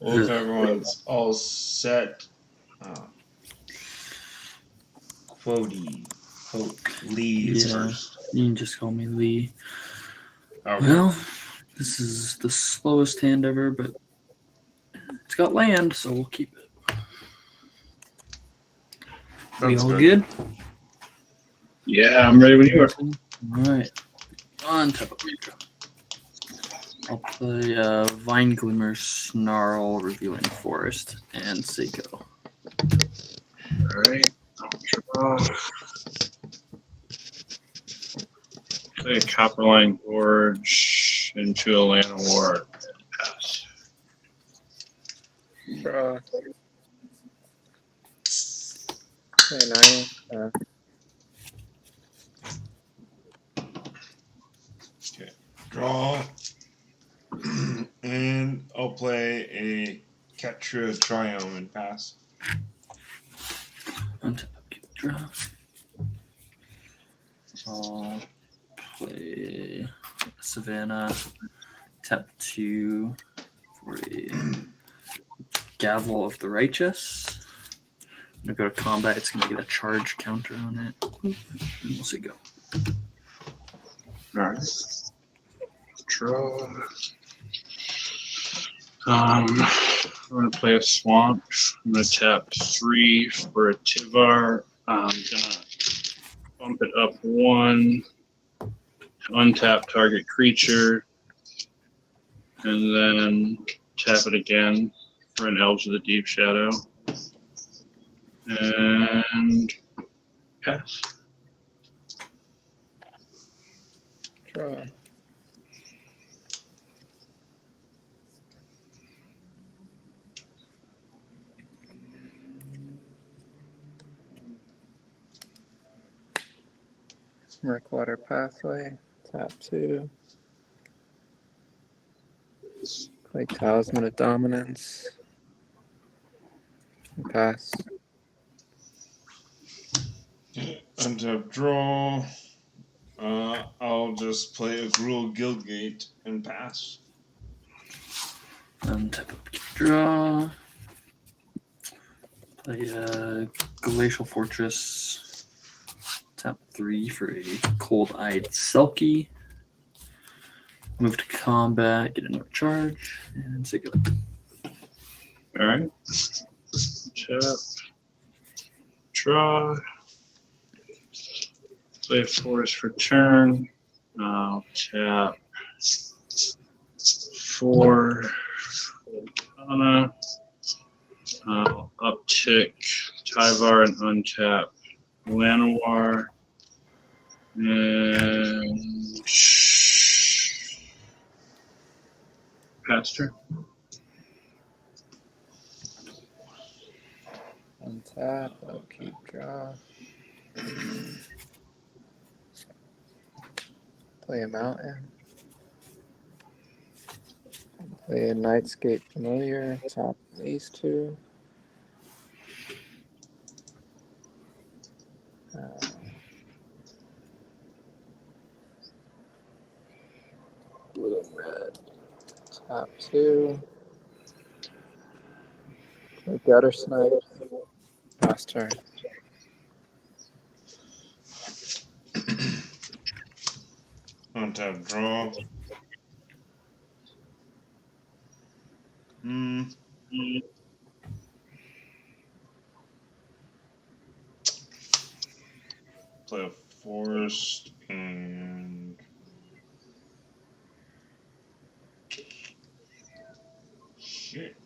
Well, if everyone's all set, Quody, Lee is first. You can just call me Lee. Okay. Well, this is the slowest hand ever, but it's got land, so we'll keep it. We all good? Yeah, I'm ready when you are. All right. On top of it. I'll play Vine Glimmer, Snarl, Revealing Forest, and say go. Alright. I'll draw. Play a Copperline Gorge into a Land of War. Pass. Draw. Play 9. Okay. Draw. And I'll play a Ketra Triumph and pass. On top of it. Draw. I'll play Savannah. Tap 2 for a Gavel of the Righteous. I'm going to go to combat. It's going to get a charge counter on it. And we'll see go. Alright. Draw. I'm going to play a Swamp. I'm going to tap 3 for a Tivar. I'm going to bump it up 1. Untap target creature. And then tap it again for an Elves of the Deep Shadow. And pass. Draw. Murkwater Pathway. Tap 2. Play Talisman of Dominance. And pass. Untap draw. I'll just play a Gruul Guildgate and pass. Untap of draw. Play a Glacial Fortress. Tap 3 for a Cold-Eyed Selkie. Move to combat, get another charge, and say go. Alright. Tap. Draw. Play a Forest for turn. I'll tap 4 mana. I'll uptick Tyvar and untap Llanowar. And Pastor. Untap. I'll keep draw. Play a Mountain. Play a Nightscape Familiar. Tap these 2. Blue and red. Tap 2. Play Gutter Snipe. Last turn. Untap draw. Play a Forest and shit.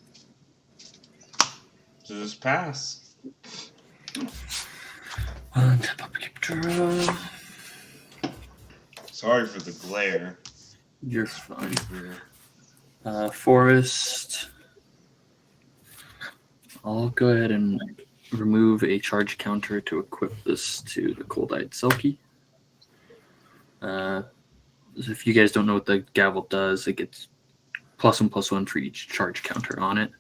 Just pass. Untap of draw. Sorry for the glare. You're fine. Forest. I'll go ahead and remove a charge counter to equip this to the Cold-Eyed Selkie. If you guys don't know what the Gavel does, it gets +1/+1 for each charge counter on it.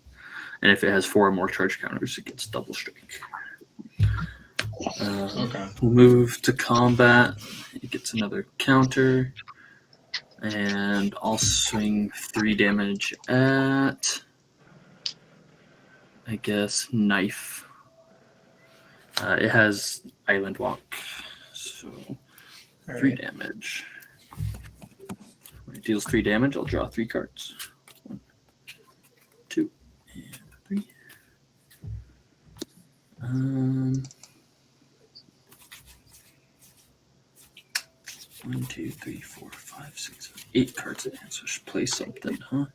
And if it has 4 or more charge counters, it gets double strike. Okay. We'll move to combat. It gets another counter. And I'll swing 3 damage at I guess, Knife. It has Island Walk, so 3 damage. When it deals 3 damage, I'll draw 3 cards. 1, 2, and 3. 1, 2, 3, 4, 5, 6, 7, 8 cards in hand, so I should play something, huh?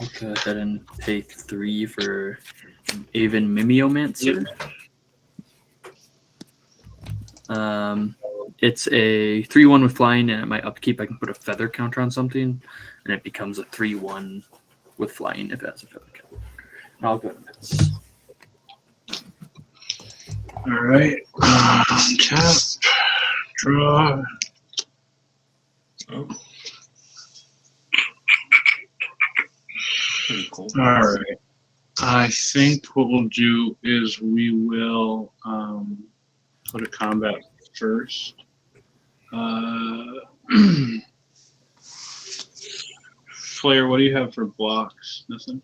I'll go ahead and take 3 for Aven Mimeomancer. It's a 3/1 with flying, and at my upkeep, I can put a feather counter on something, and it becomes a 3/1 with flying if it has a feather counter. And I'll go to Mets. All right. Tap. Draw. Oh. Pretty cool. All right. I think what we'll do is we will put a combat first. Flair, what do you have for blocks? Nothing?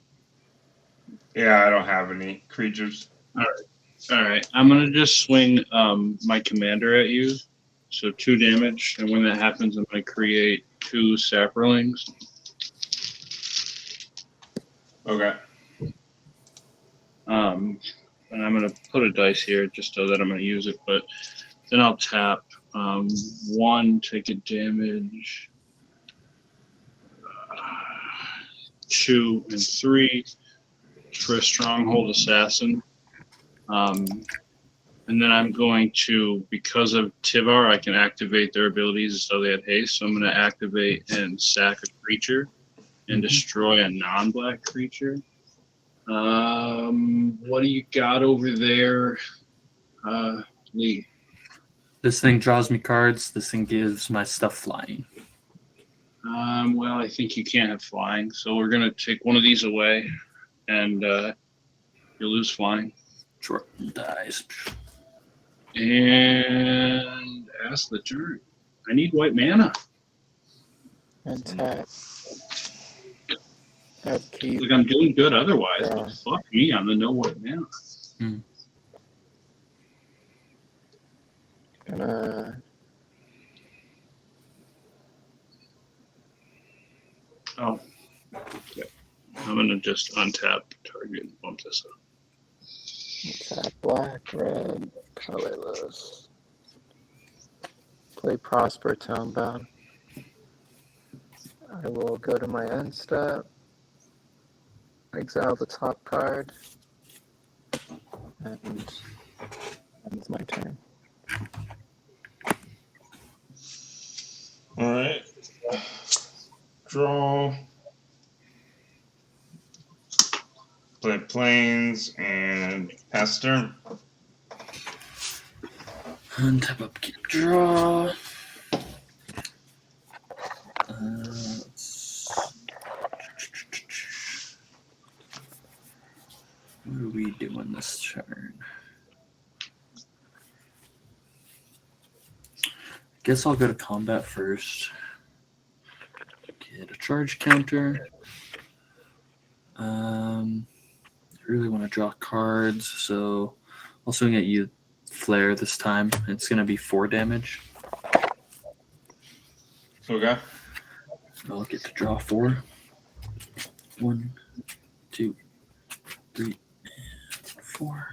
Yeah, I don't have any creatures. All right. I'm going to just swing my commander at you. So 2 damage. And when that happens, I'm going to create 2 saprolings. Okay. And I'm going to put a dice here just so that I'm going to use it. But then I'll tap 1, take a damage. 2 and 3 for a Stronghold Assassin. And then I'm going to, because of Tivar, I can activate their abilities so they have haste. So I'm going to activate and sack a creature and destroy a non-black creature. What do you got over there, Lee? This thing draws me cards. This thing gives my stuff flying. Well, I think you can't have flying, so we're gonna take one of these away, and you lose flying. Sure. Dies. And ask the turn. I need white mana. And tap. Upkeep. Like I'm doing good otherwise, Yeah. but fuck me on the no white mana. Gonna Oh, okay. I'm gonna just untap target and bump this up. tap black, red, colorless. Play Prosper Townbound. I will go to my end step. Exile the top card. And it's my turn. All right. Draw. Play planes and pass turn. Untap, upkeep, draw. What are we doing this turn? Guess I'll go to combat first. Get a charge counter. I really want to draw cards, so I'll swing at you, Flare, this time. It's going to be 4 damage. Okay. I'll get to draw 4. 1, 2, 3, and 4.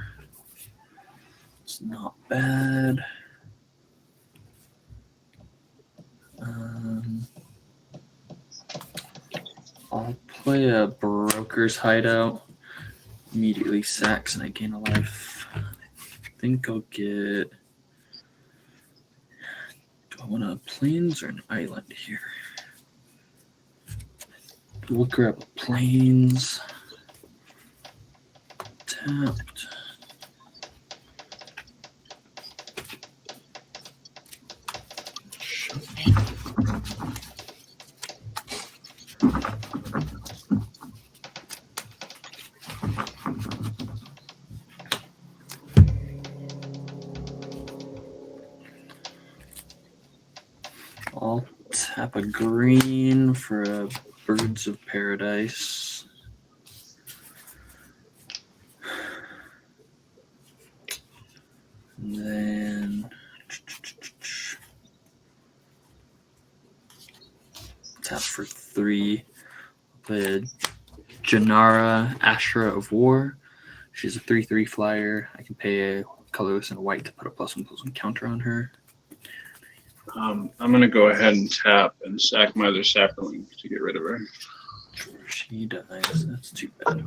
It's not bad. I'll play a Broker's Hideout. Immediately sacks and I gain a life. I think I'll get... Do I want a plains or an island here? We'll grab a plains. Tapped. I'll Tap a green for a Birds of Paradise. And then tap for 3. Play a Janara, Ashra of War. She's a 3/3 flyer. I can pay a colorless and a white to put a +1/+1 counter on her. I'm gonna go ahead and tap and sack my other sapling to get rid of her. She dies. That's too bad.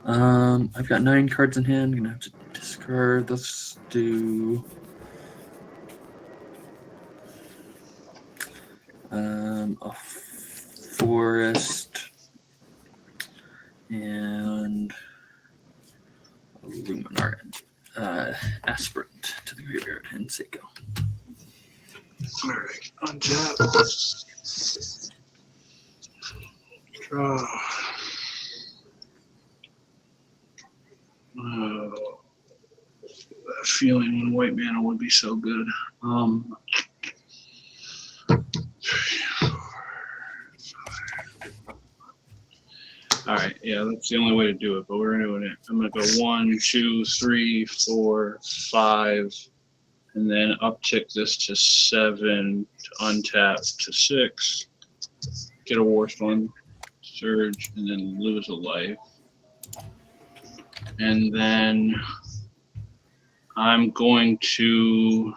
I've got 9 cards in hand. I'm gonna have to discard. Let's do a forest and a Luminar aspirant to the graveyard and say go. All right, untap. Draw. Oh, that feeling when white mana would be so good. All right, yeah, that's the only way to do it, but we're doing it. I'm gonna go 1, 2, 3, 4, 5, and then uptick this to 7, to untap to 6, get a Warstone Surge, and then lose a life. And then I'm going to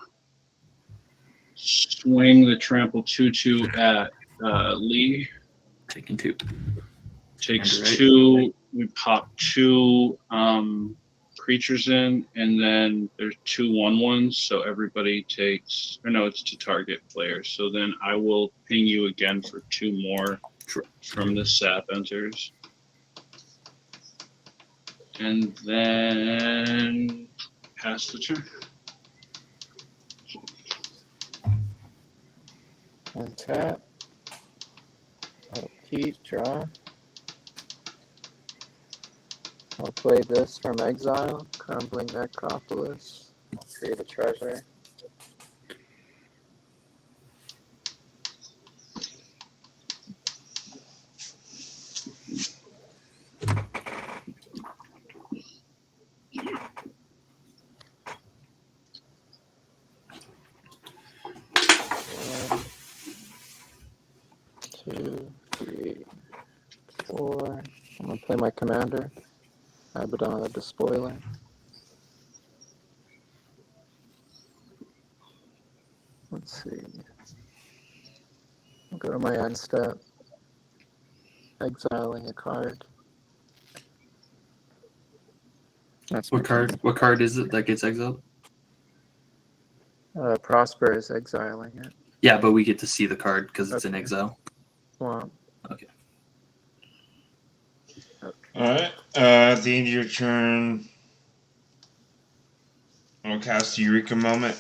swing the trample 2/2 at Lee. Taking 2. Takes Right. 2. We pop 2 creatures in, and then there's 2 1/1s. So everybody takes, or no, it's to target players. So then I will ping you again for 2 more from the sap enters. And then pass the turn. Untap. Keep, draw. I'll play this from exile, Crumbling Necropolis, create a treasure. One, 2, 3, 4. I'm gonna play my commander. Abaddon the Despoiler. Let's see. I'll go to my end step. Exiling a card. That's What card? What card is it that gets exiled? Prosper is exiling it. Yeah, but we get to see the card because it's in Okay. exile. Swamp. Okay. Alright. At the end of your turn, I'll cast Eureka Moment.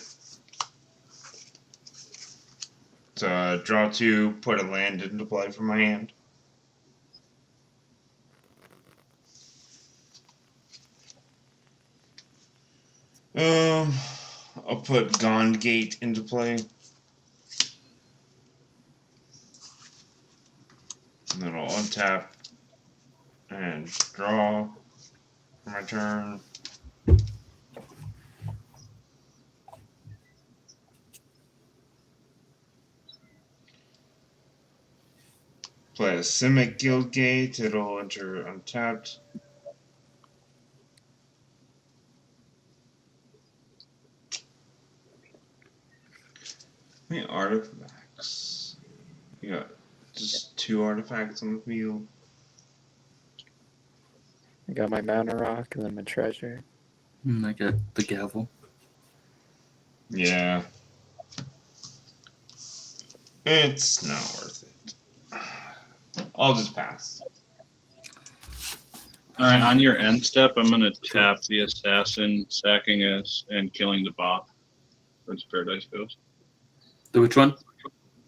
To draw 2, put a land into play from my hand. I'll put Gond Gate into play. And then I'll untap and draw for my turn. Play a Simic Guildgate, it'll enter untapped. How many artifacts? You got just 2 artifacts on the field. I got my Mana Rock and then my treasure. I get the gavel. Yeah. It's not worth it. I'll just pass. All right, on your end step, I'm going to tap the assassin, sacking us, and killing the bot. Birds of Paradise goes. The which one?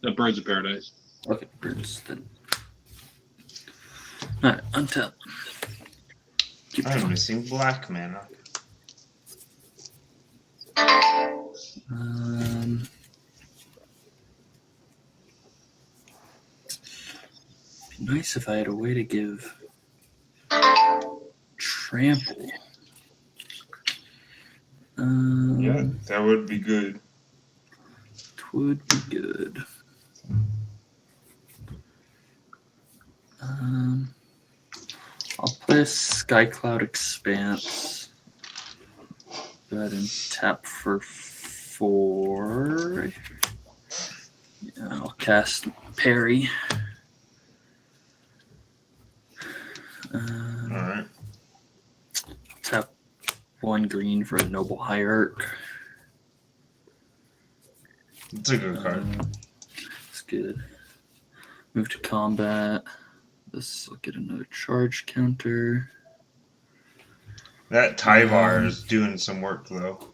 The Birds of Paradise. Okay, birds then. Alright, untap. Keep I'm going. missing black mana. Be nice if I had a way to give trample. Yeah, that would be good. It would be good. I'll play a Sky Cloud Expanse. Go ahead and tap for 4. Yeah, I'll cast Parry. Alright. Tap 1 green for a Noble Hierarch. It's a good card. It's good. Move to combat. This will get another charge counter. That Tyvar is doing some work, though.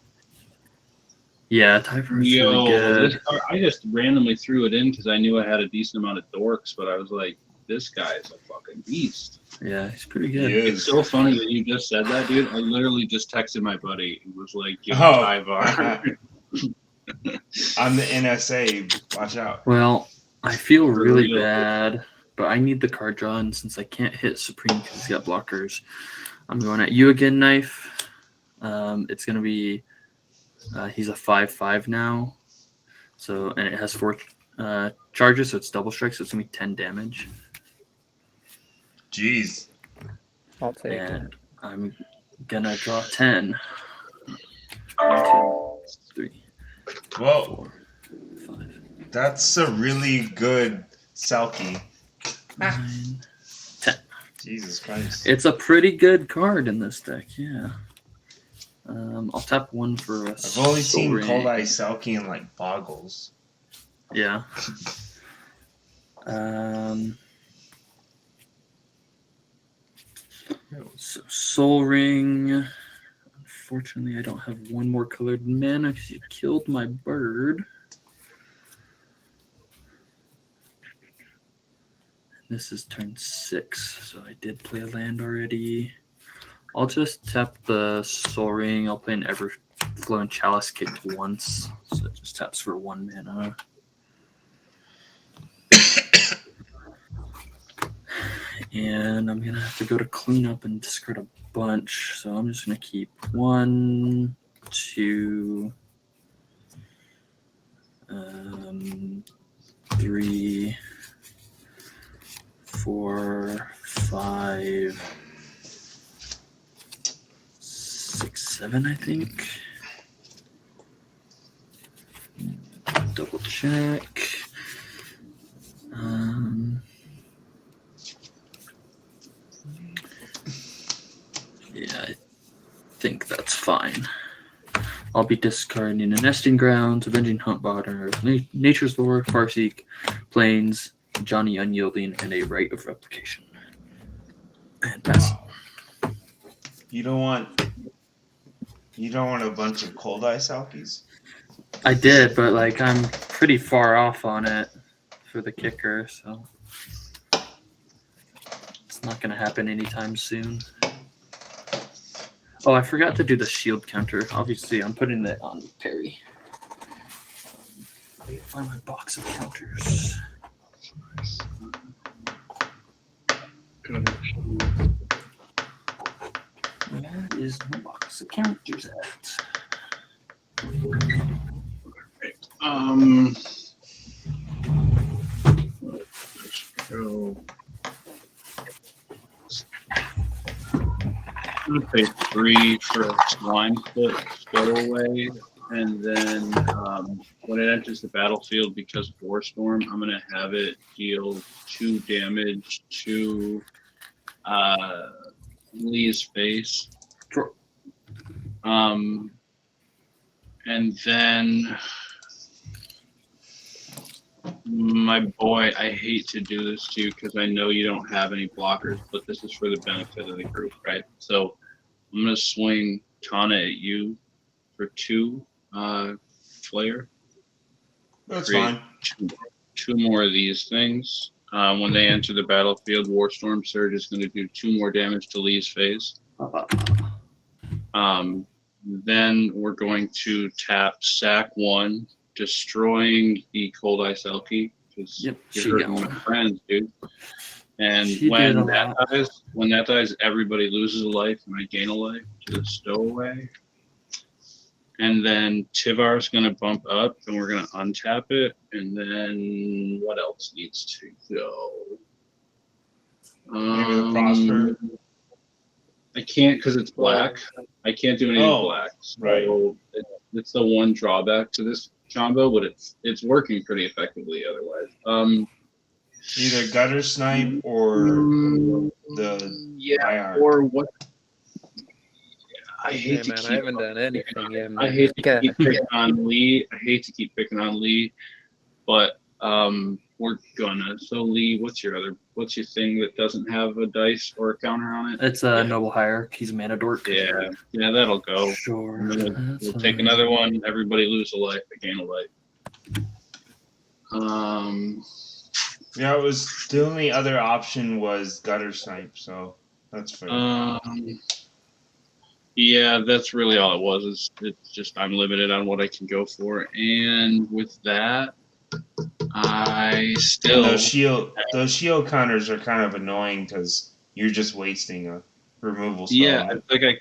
Yeah, Tyvar's really Yo, good. this card, I just randomly threw it in because I knew I had a decent amount of dorks, but I was like, this guy is a fucking beast. Yeah, he's pretty He good. is. It's so funny that you just said that, dude. I literally just texted my buddy and was like, give Oh. Tyvar. I'm the NSA. Watch out. Well, I feel For really real. bad, but I need the card draw, and since I can't hit Supreme because he's got blockers, I'm going at you again, Knife. It's going to be, he's a 5/5 now, so and it has 4 charges, so it's double strike, so it's going to be 10 damage. Jeez. I'll take it. And I'm going to draw 10. 1, 2, 3, Well, 4, 5, that's a really good Selkie. 9, 10. Jesus Christ. It's a pretty good card in this deck, yeah. I'll tap 1 for a I've only Soul seen Ring. Cold Eye Selkie in like Boggles. Yeah. So Soul Ring. Unfortunately, I don't have 1 more colored mana because you killed my bird. This is turn 6, so I did play a land already. I'll just tap the Soul Ring. I'll play an Everflowing Chalice kicked once, so it just taps for 1 mana. And I'm going to have to go to cleanup and discard a bunch. So I'm just going to keep 1, 2, 3, 4, 5, 6, 7, I think. Double check. Yeah, I think that's fine. I'll be discarding a Nesting Grounds, Avenging Hunt Bottom, Nature's Lore, Farseek, Plains, Johnny Unyielding, and a Rite of Replication. And pass. You don't want a bunch of Cold Eye Selkies? I did, but like I'm pretty far off on it for the kicker, so it's not going to happen anytime soon. Oh, I forgot to do the shield counter. Obviously, I'm putting that on Parry. I need to find my box of counters. Where is my box of counters at? So I'm gonna pay 3 for a Swine Foot Stowaway, and then when it enters the battlefield because of Warstorm, I'm gonna have it deal 2 damage to Lee's face. Sure. And then my boy, I hate to do this to you because I know you don't have any blockers, but this is for the benefit of the group, right? So I'm gonna swing Tana at you for 2 flare. That's Create fine. 2 more of these things. When they enter the battlefield, Warstorm Surge is going to do 2 more damage to Lee's face. Then we're going to tap sack 1, destroying the Cold Eye Selkie because Yep, you're she hurting got my friends, dude. And She did when a that dies, everybody loses a life, and I gain a life to the stowaway. And then Tivar's gonna bump up, and we're gonna untap it. And then what else needs to go? Maybe the Prosper. I can't because it's black. I can't do anything black. So right. it's the one drawback to this combo, but it's working pretty effectively otherwise. Either gutter snipe or the IR. or what? I Hey hate to man, I keep. haven't done anything yet, man. I hate to keep picking on Lee. But we're gonna. So Lee, what's your thing that doesn't have a dice or a counter on it? It's a Noble Hierarch. He's a mana dork. Yeah, that'll go. Sure. And then we'll take another one. Everybody lose a life. I gain a life. Yeah, it was the only other option was gutter snipe, so that's fair. Yeah, that's really all it was. It's just I'm limited on what I can go for, and with that, I still those shield counters are kind of annoying because you're just wasting a removal spell. Yeah, like I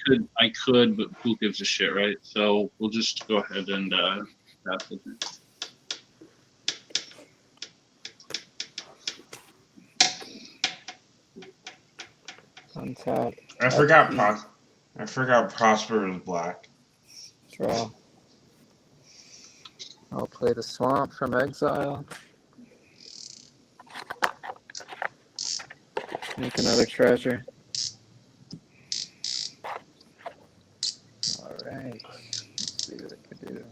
could, but who gives a shit, right? So we'll just go ahead and pass it. Untap. I forgot Prosper was black. Draw. I'll play the Swamp from Exile. Make another treasure. Alright. Let's see what I can do.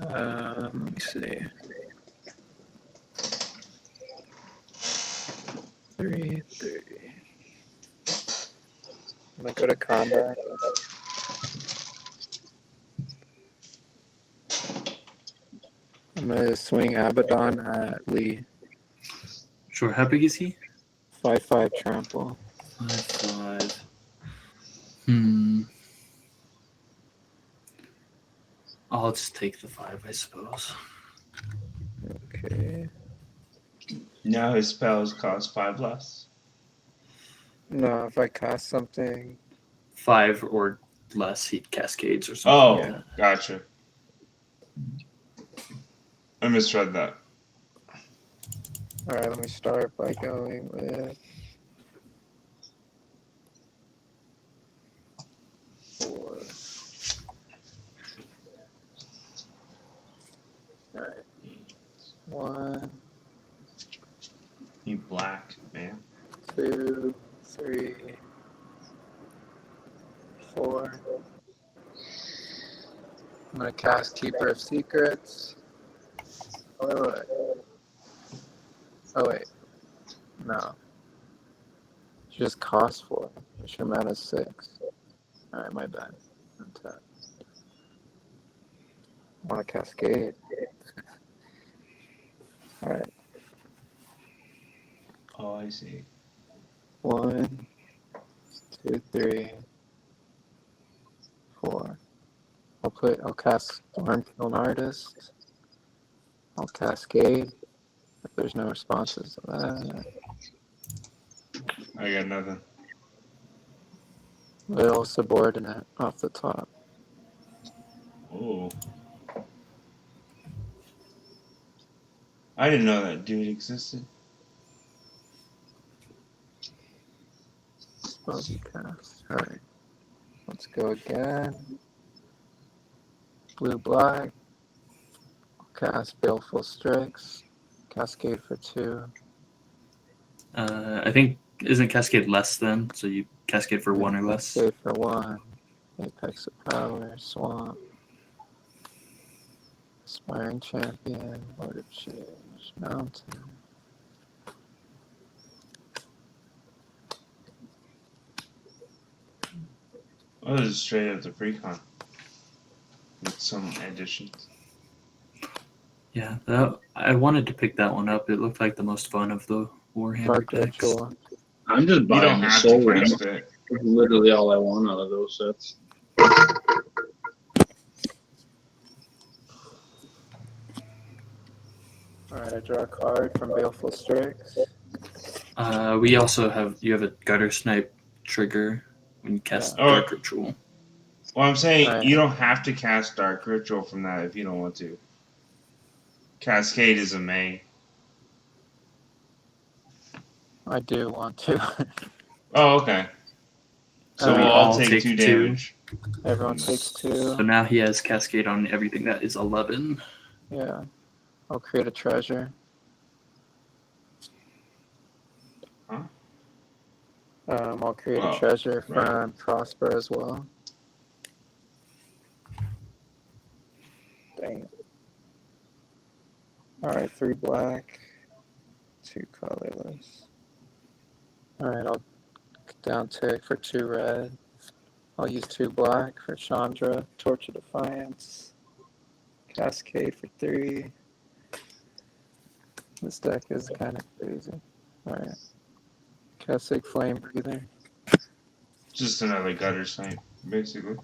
Let me see. 3. I'm gonna go to combat. I'm gonna swing Abaddon at Lee. Sure. How big is he? 5/5 trample. 5/5. I'll just take the 5, I suppose. Okay. Now his spells cost 5 less. No, if I cast something. 5 or less, he cascades or something. Oh, like that. gotcha. I misread that. Alright, let me start by going with 4. Alright. 1, You black, man. 2, 3, 4. I'm gonna cast Keeper of Secrets. Oh wait. No. It just costs 4. Your mana's 6. Alright, my bad. Untap. I wanna cascade. Alright. Oh, I see. 1, 2, 3, 4. I'll cast Stormkiln Artist. I'll cascade. If there's no responses to that. I got nothing. Little Subordinate off the top. Oh. I didn't know that dude existed. Spells you cast. Alright. Let's go again. Blue black. Cast Baleful Strix. Cascade for 2. I think isn't cascade less than, so you cascade for 1 or less. Cascade for 1. Apex of Power. Swamp. Aspiring Champion. Lord of Change. Mountain. Oh, this is straight up the precon. With some additions. Yeah, I wanted to pick that one up. It looked like the most fun of the Warhammer Dark decks. Ritual. I'm just You buying don't the have soul to ring. cast it. Literally all I want out of those sets. Alright, I draw a card from Baleful Strix. We also have a gutter snipe trigger when you cast Yeah. Dark Ritual. Well, I'm saying Alright. you don't have to cast Dark Ritual from that if you don't want to. Cascade is a May. I do want to. Oh, okay. So We we'll all all take take 2 2. damage. Everyone takes 2. So now he has Cascade on everything that is 11. Yeah. I'll create a treasure. Huh? I'll create Oh, a treasure right. from Prosper as well. Dang it. Alright, 3 black, 2 colorless. Alright, I'll down tick for 2 red. I'll use 2 black for Chandra, Torch of Defiance, Cascade for 3. This deck is kind of crazy. Alright. Cascade Flame Breather. Just another gutter snipe, basically.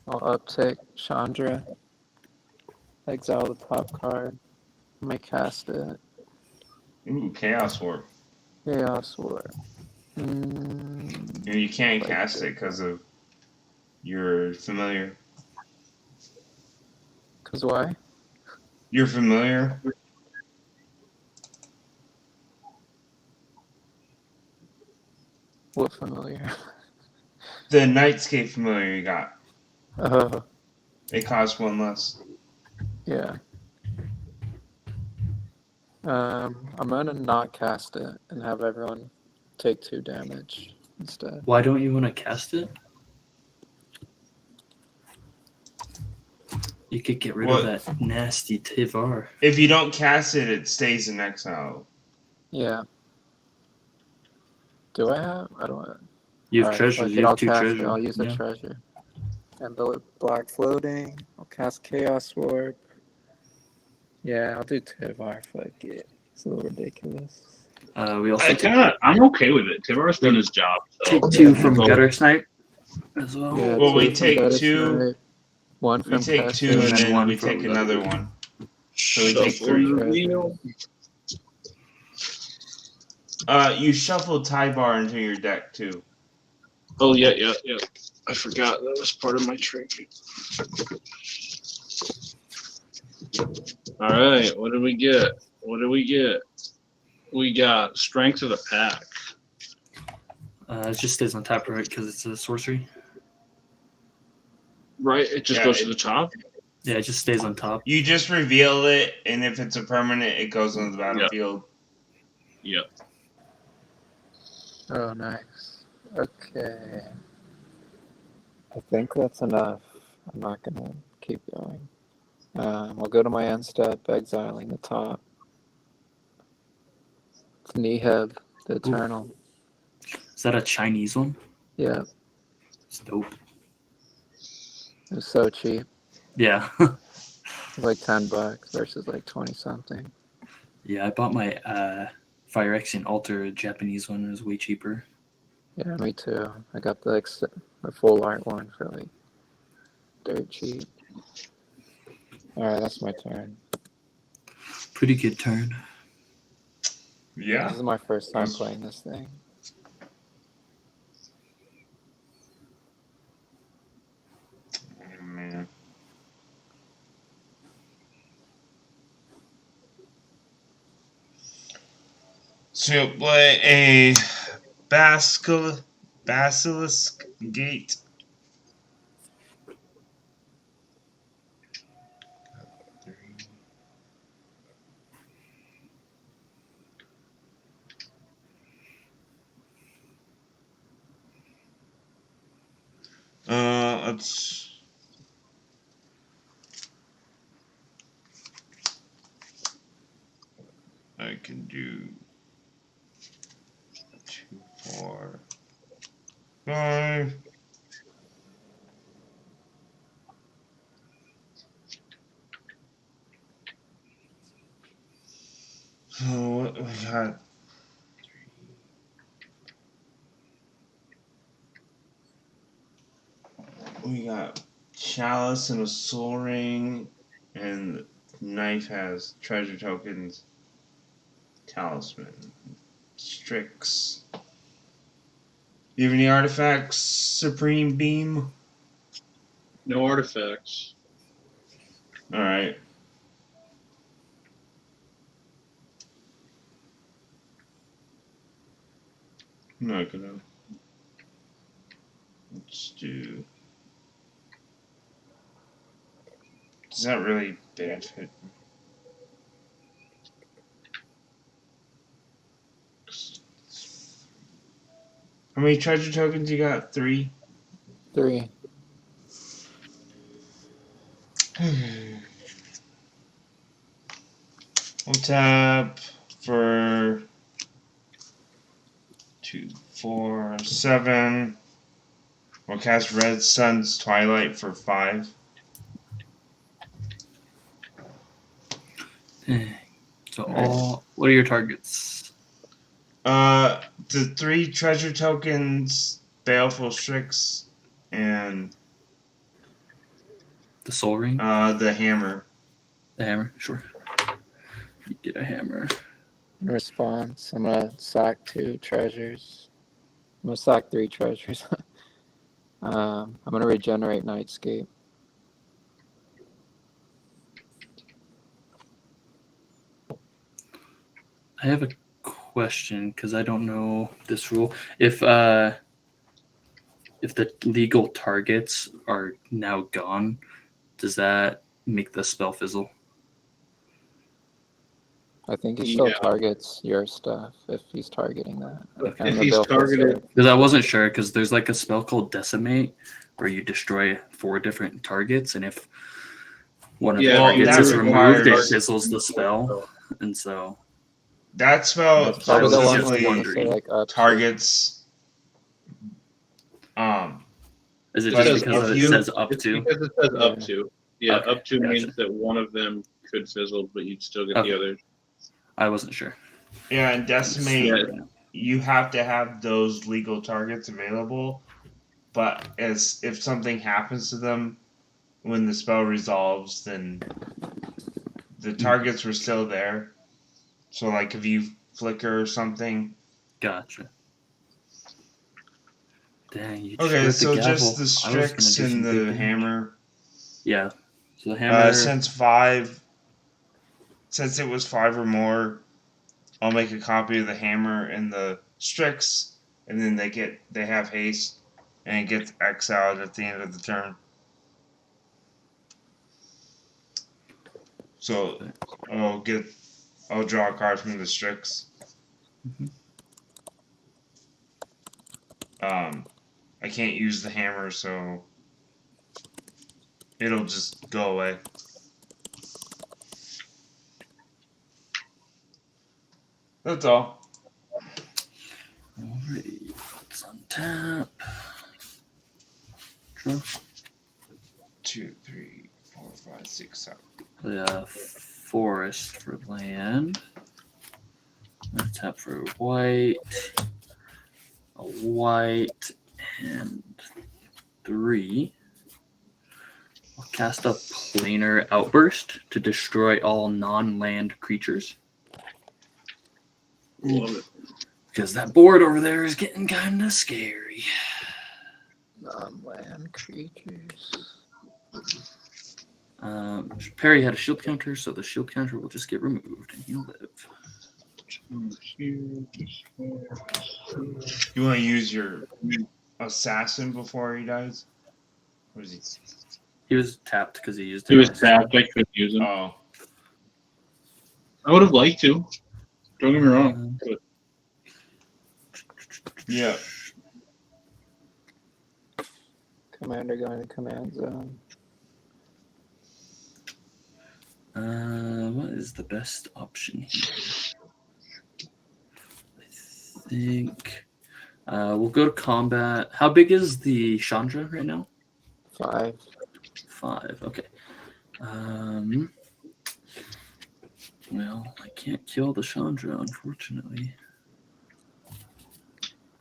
I'll uptick Chandra. Exile the top card. I may cast it. Ooh, Chaos Warp. Chaos War. And you can't Like cast it because of your familiar. Cause why? You're familiar? What familiar? The Nightscape familiar you got. Oh, It costs 1 less. yeah. I'm gonna not cast it and have everyone take 2 damage instead. Why don't you want to cast it? You could get rid What? of that nasty Tivar. If you don't cast it, it stays in exile. Yeah. Do I have? I don't. You have Alright, treasures. fuck it, You have I'll 2 cast it. treasures. I'll use the Yeah. treasure. Envelope Black Floating. I'll cast Chaos Warp. Yeah, I'll do Tivar. Fuck it. It's a little ridiculous. We also I'm okay with it. Tivar's done his job. So. take 2 from So- gutter snipe as well. Yeah, Well, 2 we from take Gutter 2. Snipe, 1 We from take Pesher, 2 and then then one we from take another one. So we take Shuffle 3. the wheel. You shuffle Tybar into your deck too. Oh yeah. I forgot that was part of my trick. All right, what did we get? We got Strength of the Pack. It just stays on top, right? Because it's a sorcery. Right, it just Yeah, goes to the top. Yeah, it just stays on top. You just reveal it, and if it's a permanent, it goes on the battlefield. Yep. Oh, nice. Okay. I think that's enough. I'm not gonna keep going. I'll go to my end step, exiling the top. It's Neheb, the Eternal. Is that a Chinese one? Yeah, It's dope. it was so cheap. Yeah. Like $10 versus like 20 something. Yeah, I bought my Phyrexian Altar Japanese one. It was way cheaper. Yeah, me too. I got the full art one for like dirt cheap. Alright, that's my turn. Pretty good turn. Yeah. This is my first time playing this thing. Oh, man. So you play a basilisk gate. Let's. I can do 2, 4, 5. So what we got? We got chalice and a soul ring, and the knife has treasure tokens, talisman, Strix. Do you have any artifacts, Supreme Beam? No artifacts. Alright. I'm not gonna. Let's do. Does that really benefit? How many treasure tokens you got? 3? 3. We'll tap for 2, 4, 7. We'll cast Red Sun's Twilight for 5. So what are your targets? The 3 treasure tokens, Baleful Strix, and The soul ring? the hammer. The hammer? Sure. You get a hammer. In response, I'm gonna sack 2 treasures. I'm gonna sack 3 treasures. I'm gonna regenerate Nightscape. I have a question because I don't know this rule. If the legal targets are now gone, does that make the spell fizzle? I think he still Yeah. targets your stuff if he's targeting that. And If the he's Baleful targeted- Strix. Because I wasn't sure, because there's like a spell called Decimate where you destroy 4 different targets, and if one of the Yeah, targets that is removed, it requires- fizzles the spell. And so That spell That's probably the was one just where you want to specifically say like up to. targets. is it But just because if it you- says up It's to? because it says up to. Yeah, Okay, up to gotcha. means that one of them could fizzle, but you'd still get Okay. the other. I wasn't sure. Yeah, and Decimate, Yeah. you have to have those legal targets available. But if something happens to them when the spell resolves, then the targets were still there. So, like, if you flicker or something. Gotcha. Dang, you Okay, destroyed so the gavel. just the I was gonna Strix do some and big the damage. hammer. Yeah. So the hammer. Since it was 5 or more, I'll make a copy of the hammer and the Strix, and then they have haste, and it gets exiled at the end of the turn. So I'll draw a card from the Strix. Mhm. I can't use the hammer, so it'll just go away. That's all. Alright, let's untap. Draw. 2, 3, 4, 5, 6, 7. The forest for land. I'm tap for white. A white and 3. I'll cast a planar outburst to destroy all non-land creatures. Love it. Because that board over there is getting kind of scary. Non-land creatures. Perry had a shield counter, so the shield counter will just get removed and he'll live. You want to use your assassin before he dies? Or is he? He was tapped because he used it. He was tapped. I couldn't use him. Oh, I would have liked to. Don't get me wrong. But yeah. Commander going to command zone. What is the best option here? I think we'll go to combat. How big is the Chandra right now? 5. 5. Okay. Well, I can't kill the Chandra, unfortunately.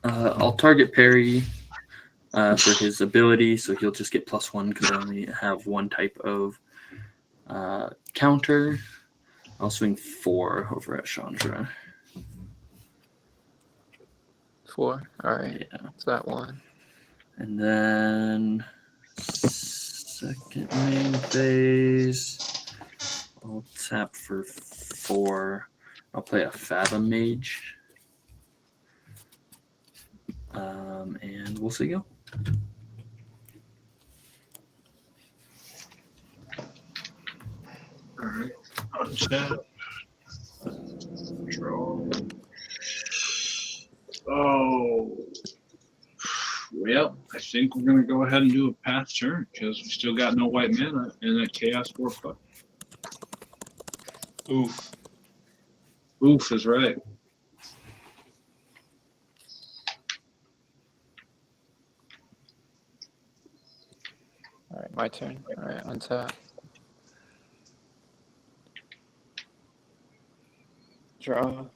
I'll target Perry. for his ability, so he'll just get +1 because I only have one type of counter. I'll swing 4 over at Chandra. 4. All right. Yeah. It's that one. And then second main phase, I'll tap for 4. I'll play a Fathom Mage. And we'll see go. All right. Untap. Draw. Oh. Well, I think we're going to go ahead and do a pass turn because we still got no white mana and that Chaos 4/5. Oof. Oof is right. All right, my turn. All right, untap. Draw.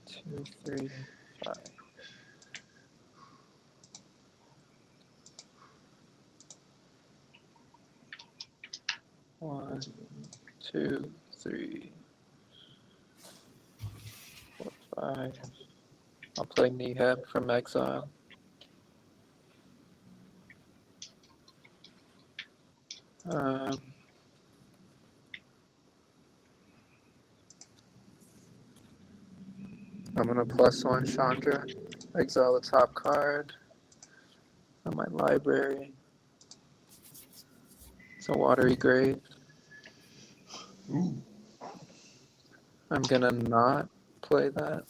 Two, 3, 5. One, 2, 3, 4, 5. I'll play Neheb from Exile. I'm gonna +1 Chandra. Exile the top card on my library. It's a Watery Grave. Ooh. I'm gonna not play that.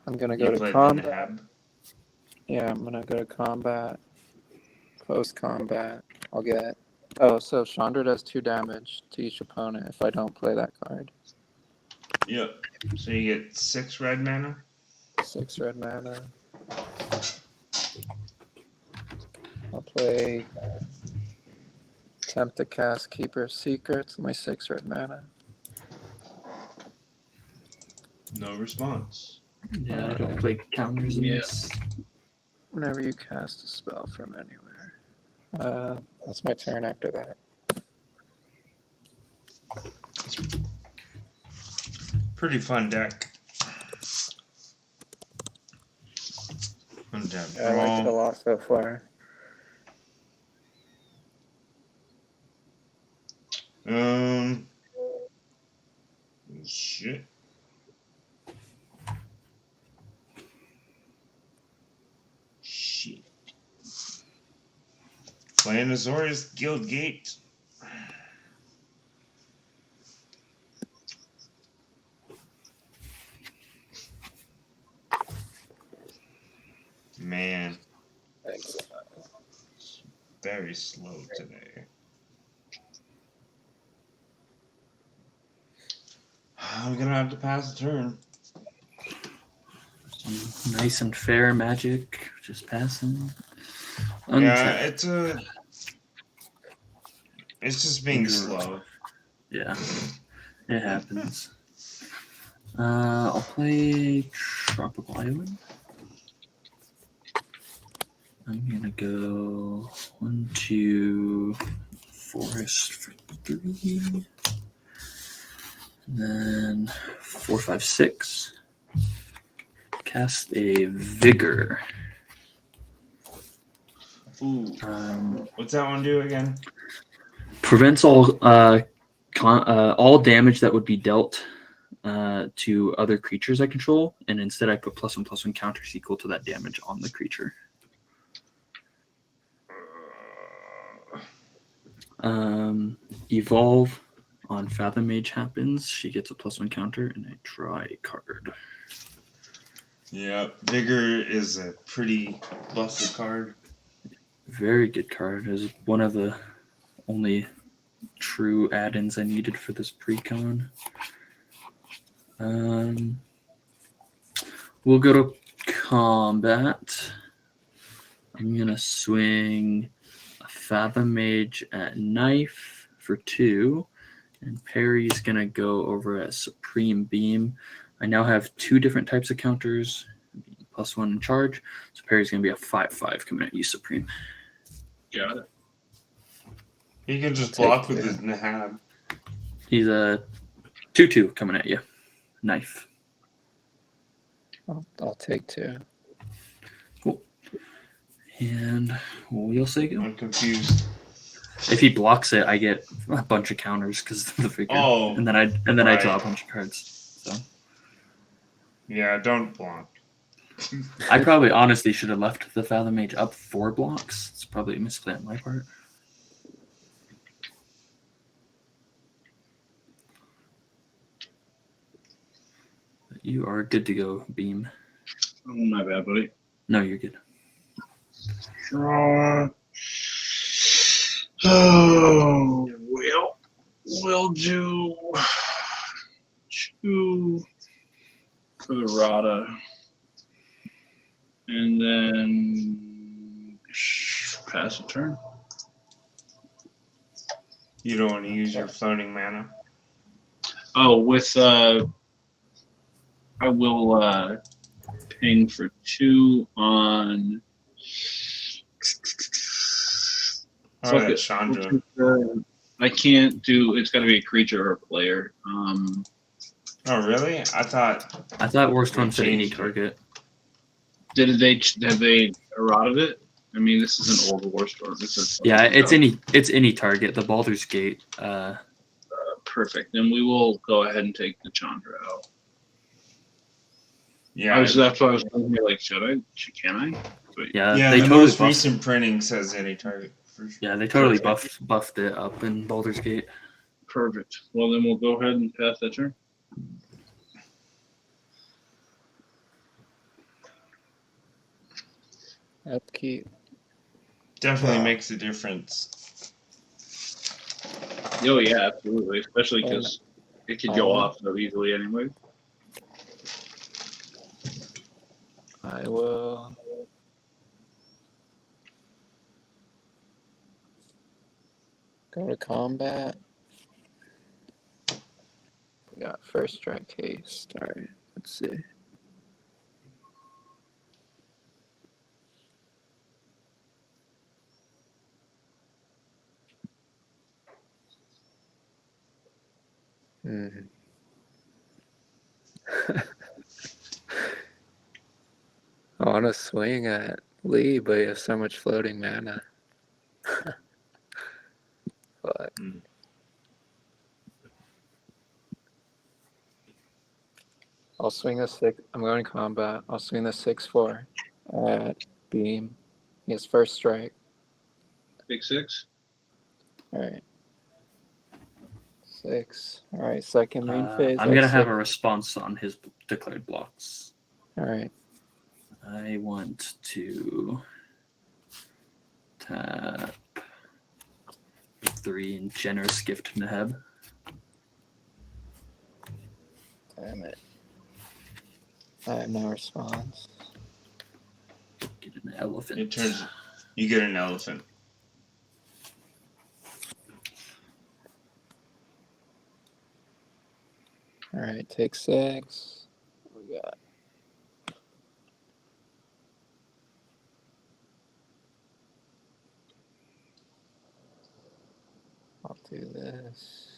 I'm gonna go You to played the combat. Nahab. Yeah, I'm gonna go to combat. Post combat, I'll get. Oh, so Chandra does 2 damage to each opponent if I don't play that card. Yep. So you get 6 red mana. 6 red mana. I'll play Attempt to cast Keeper of Secrets, my 6 red mana. No response. Yeah, I don't play counters in this. Whenever you cast a spell from anywhere. That's my turn after that. Pretty fun deck. Untap. Yeah, I like it a Draw. lot so far. Shit. Shit. Tyrannosaurus Guildgate. Man, Thanks. it's very slow today. I'm gonna have to pass a turn. Nice and fair magic, just passing. Yeah, Untap. it's just being Draw. slow. Yeah, it happens. I'll play Tropical Island. I'm gonna go 1, 2, Forest for 3, and then 4, 5, 6. Cast a Vigor. Ooh. What's that one do again? Prevents all damage that would be dealt to other creatures I control, and instead I put +1/+1 counters equal to that damage on the creature. Evolve on Fathom Mage happens. She gets a +1 counter, and I draw a card. Yeah, Vigor is a pretty busted card. Very good card. It was one of the only true add-ins I needed for this pre-con. We'll go to combat, I'm gonna swing a Fathom Mage at knife for 2, and Perry's gonna go over at Supreme Beam. I now have 2 different types of counters, +1 in charge. So Perry's gonna be a 5/5 coming at you, Supreme. Got it. He can just Take block with two. his Nahab. He's a 2/2 coming at you, knife. I'll take 2. And we'll say go. I'm confused. If he blocks it, I get a bunch of counters because of the figure. Oh, and then I right. draw a bunch of cards. So Yeah, don't block. I probably honestly should have left the Fathom Mage up 4 blocks. It's probably a misplay on my part. But you are good to go, Beam. Oh, my bad, buddy. No, you're good. Draw. Oh, well, we'll do 2 for the Rada. And then pass a turn. You don't want to use your floating mana. Oh, with I will ping for 2 on. Oh, that's Chandra. I can't do. It's got to be a creature or a player. Oh, really? I thought Warstorm said any changed it. target. Have they eroded it? I mean, this is an old Warstorm. Yeah, it's any target. The Baldur's Gate. Perfect. Then we will go ahead and take the Chandra out. Yeah, That's why I was thinking, like, can I? But Yeah, yeah. they The totally most buffed. recent printing says any target. For sure. Yeah, they totally buffed it up in Baldur's Gate. perfect. Well, then we'll go ahead and pass that turn. Upkeep. Definitely Wow. makes a difference. Oh yeah, absolutely. Especially because it could go off so easily anyway. I will. Go to combat. We got first strike haste. Alright, let's see. I want to swing at Lee, but he has so much floating mana. But I'll swing the 6. I'm going to combat. I'll swing the 6/4 at Beam. He has first strike. Big 6. Alright. 6. Alright, second main phase. I'm gonna have a response on his declared blocks. Alright. I want to tap 3 and generous gift Naheb. Damn it. I have no response. Get an elephant. It turns. You get an elephant. Alright, take 6. What we got? I'll do this.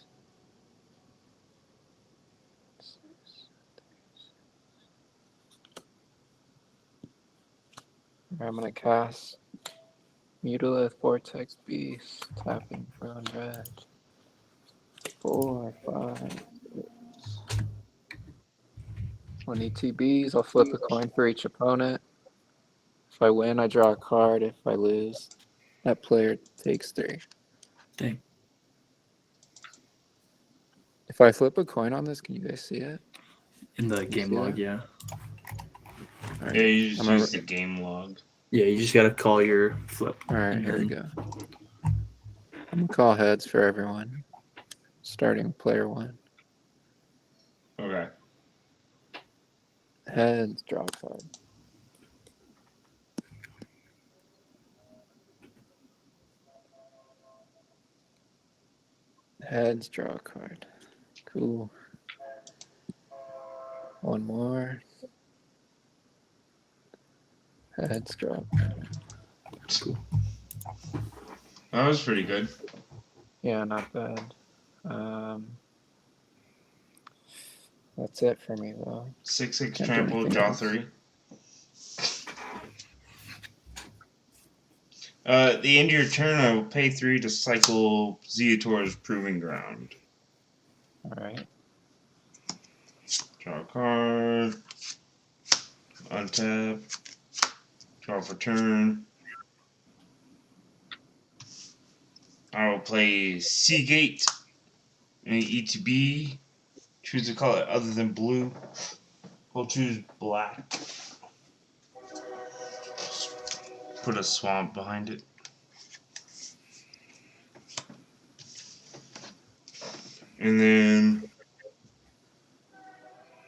I'm gonna cast Mutilith Vortex Beast, tapping for unread. 4, 5, 6. When ETBs, I'll flip a coin for each opponent. If I win, I draw a card. If I lose, that player takes 3. Dang. If I flip a coin on this, can you guys see it? In the game see log, that? yeah. Alright. Yeah, you just I'm use the game log. Yeah, you just gotta call your flip. Alright, here we go. I'm gonna call heads for everyone. Starting player 1. Okay. Heads, draw a card. Heads, draw a card. Cool. One more. Heads, draw. Cool. That was pretty good. Yeah, not bad. That's it for me though. 6/6 Can't do trample, anything draw else. 3. The end of your turn, I will pay 3 to cycle Zeotor's Proving Ground. Alright. Draw a card. Untap. Draw for turn. I will play Seagate and ETB. Choose a color other than blue. We'll choose black. Put a swamp behind it. And then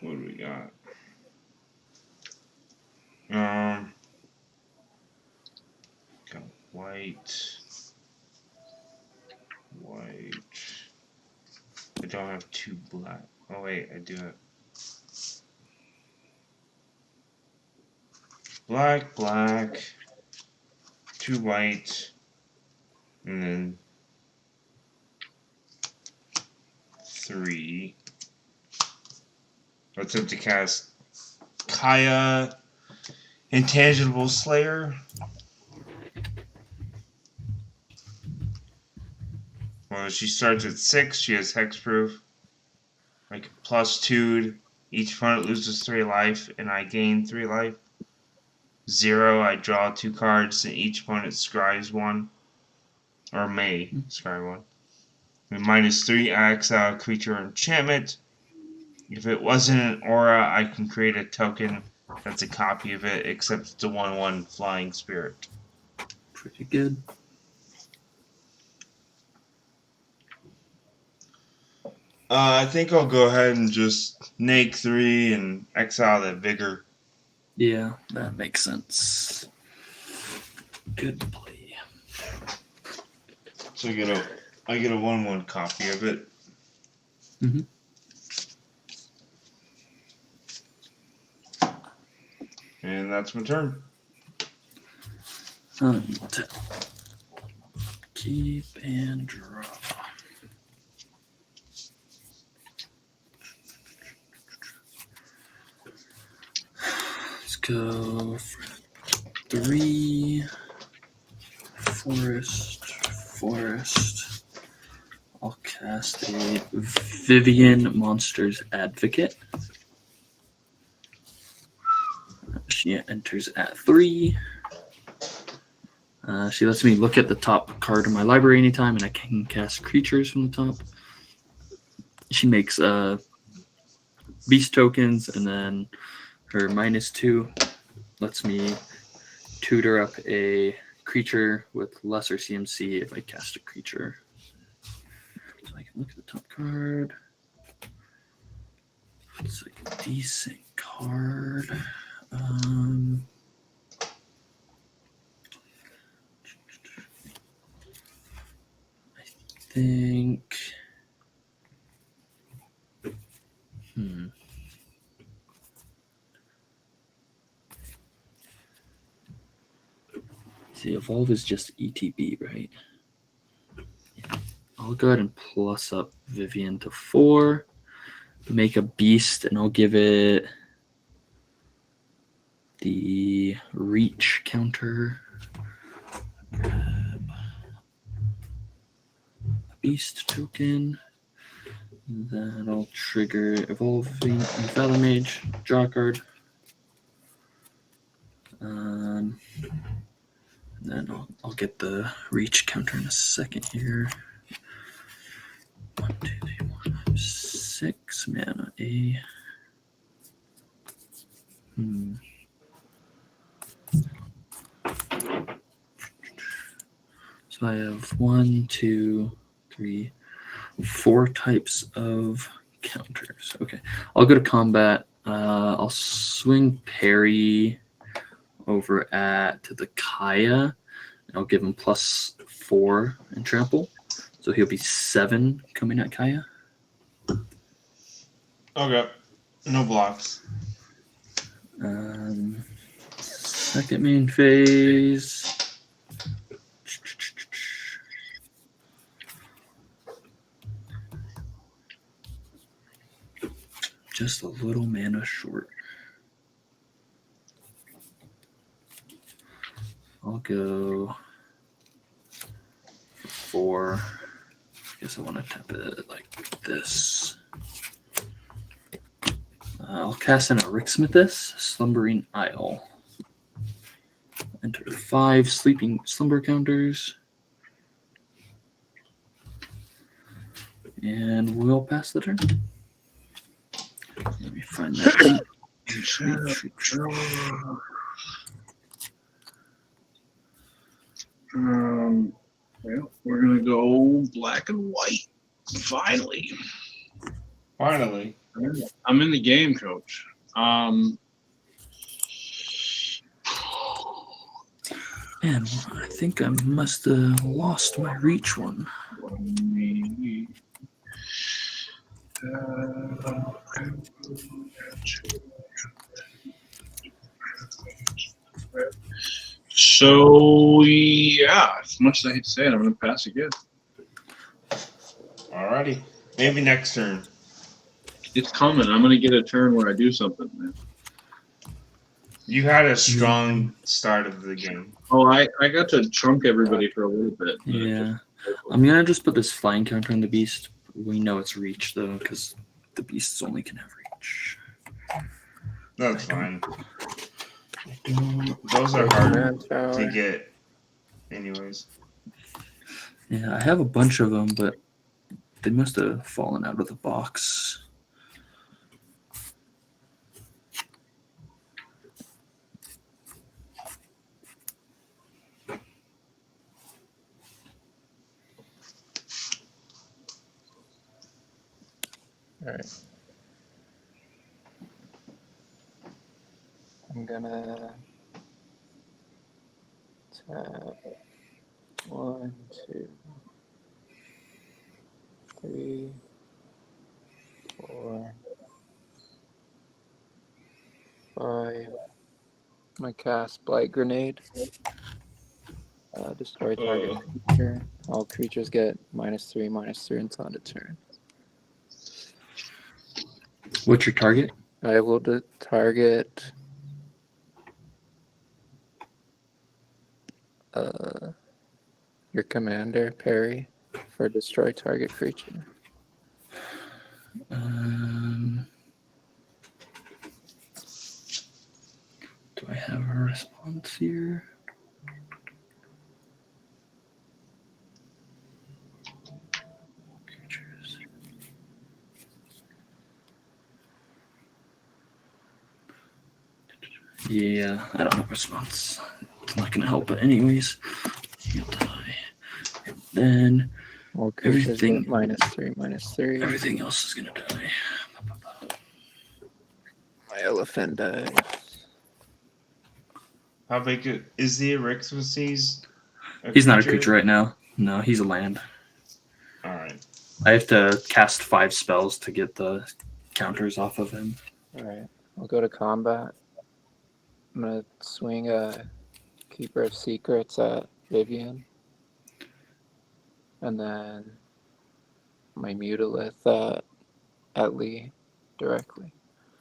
what do we got? Got white. I don't have 2 black. Oh wait, I do have black, 2 white, and then 3. Let's have to cast Kaya, Intangible Slayer. Well, she starts at 6. She has hexproof. Like +2. Each opponent loses 3 life, and I gain 3 life. 0. I draw 2 cards, and each opponent scries 1, or may scry 1. And -3. I exile a creature or enchantment. If it wasn't an aura, I can create a token that's a copy of it, except it's a 1/1 flying spirit. Pretty good. I think I'll go ahead and just nake 3 and exile that vigor. Yeah, that makes sense. Good play. So I get a 1/1 copy of it. Mm-hmm. And that's my turn. Keep and draw. Let's go for 3. Forest. I'll cast a Vivian Monsters Advocate. She enters at 3. She lets me look at the top card of my library anytime, and I can cast creatures from the top. She makes beast tokens, and then her -2 lets me tutor up a creature with lesser CMC if I cast a creature. So I can look at the top card. It's like a decent card. I think. See, evolve is just ETB, right? I'll go ahead and plus up Vivian to 4. Make a beast, and I'll give it the reach counter. Grab a beast token. That'll trigger evolving Feather Mage, draw a card. And then I'll get the reach counter in a second here. 1, 2, 3, 4, 5, 6 mana. So I have 1, 2, 3, 4 types of counters. Okay, I'll go to combat. I'll swing parry over at the Kaya. And I'll give him +4 in trample. So he'll be 7 coming at Kaya. Okay. No blocks. Second main phase. Just a little mana short. I'll go for 4. I guess I want to tap it like this. I'll cast an Erixmithus, Slumbering Isle. Enter 5 sleeping slumber counters. And we'll pass the turn. Let me find that. Well, we're gonna go black and white. Finally, Finally. I'm in the game, Coach. Man, I think I must have lost my reach one. So yeah, as much as I hate to say it, I'm gonna pass again. Alrighty. Maybe next turn. It's coming. I'm gonna get a turn where I do something, man. You had a strong start of the game. Oh, I got to trunk everybody for a little bit. but it Yeah. I'm going to just put this flying counter on the beast. We know it's reach, though, because the beasts only can have reach. That's fine. Those are hard to get anyways. Yeah, I have a bunch of them, but they must have fallen out of the box. All right. I'm gonna tap 1, 2, 3, 4, 5. I'm gonna cast Blight Grenade. Destroy target creature. All creatures get -3/-3 until end of turn. What's your target? I will target your commander, Perry, for destroy target creature. Do I have a response here? Creatures. Yeah, I don't have a response. It's not going to help it anyways. You'll die. And then All creatures everything get -3/-3. everything else is going to die. My elephant dies. How big is the Erixmithus? He's not a creature right now. No, he's a land. Alright. I have to cast 5 spells to get the counters off of him. Alright, I'll go to combat. I'm gonna swing a Keeper of Secrets at Vivian. And then my Mutilith at Lee directly.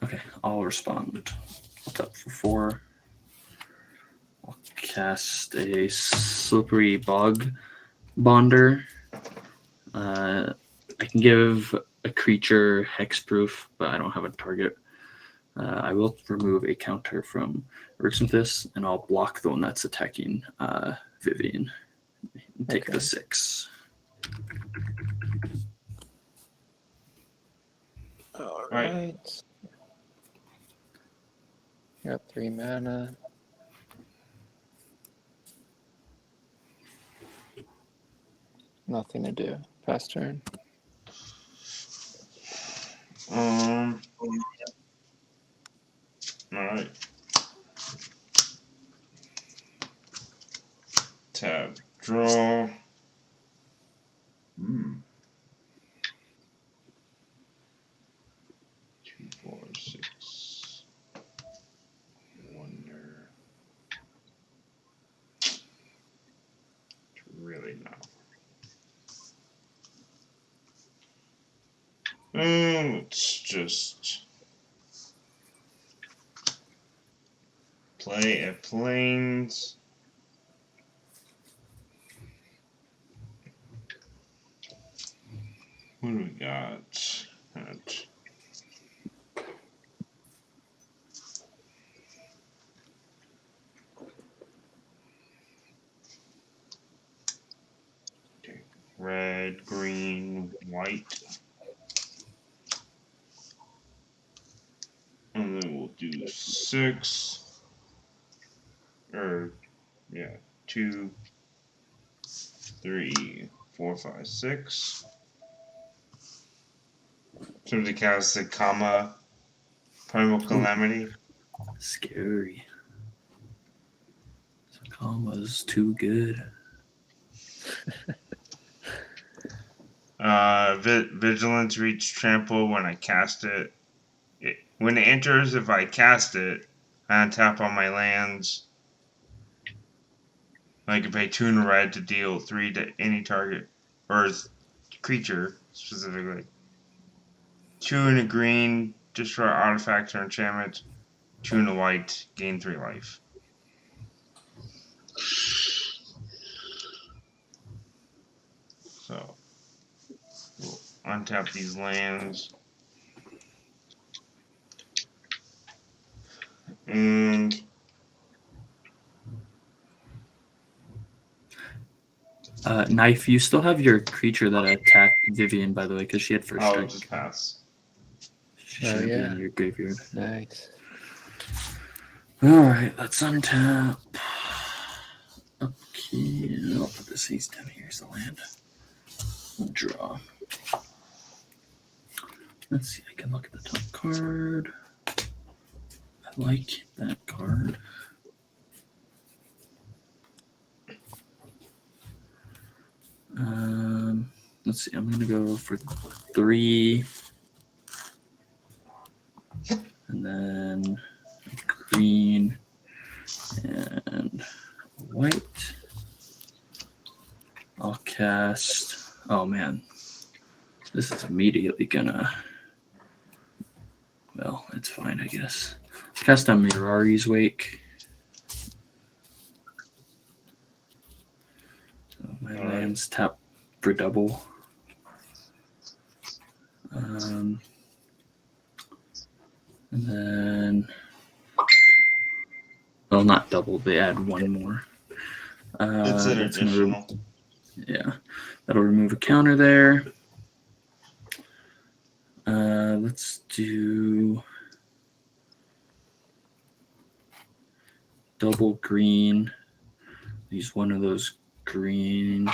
Okay, I'll respond. I'll tap for 4. I'll cast a Slippery Bog Bonder. I can give a creature hexproof, but I don't have a target. I will remove a counter from Erixmithus, and I'll block the one that's attacking Vivian. Take the 6. Alright. Got 3 mana. Nothing to do. Pass turn. Alright. Tab. Draw. really know. Let's just play a plains. What do we got? Okay. Red, green, white. And then we'll do 6. Or, yeah, 2, 3, 4, 5, 6. Somebody cast the comma primal calamity. Scary. Comma's too good. Vigilance reach trample when I cast it. When it enters, if I cast it, I untap on my lands. I can pay 2 in red to deal 3 to any target or creature specifically. 2 in a green, destroy artifacts or enchantments. 2 in a white, gain 3 life. So we'll untap these lands. And Knife, you still have your creature that attacked Vivian, by the way, because she had first I'll strike. just pass. She Oh, should be yeah. in your graveyard. Nice. Alright, let's untap. Okay, I'll put this ace down here as the land. Draw. Let's see, I can look at the top card. I like that card. Let's see, I'm gonna go for 3. And then green and white. I'll cast. Oh man, this is immediately gonna. Well, it's fine, I guess. Cast on Mirari's Wake. So my lands tap for double. And then, well, not double. They add 1 more. It's an additional. Yeah, that'll remove a counter there. Let's do double green. Use one of those green.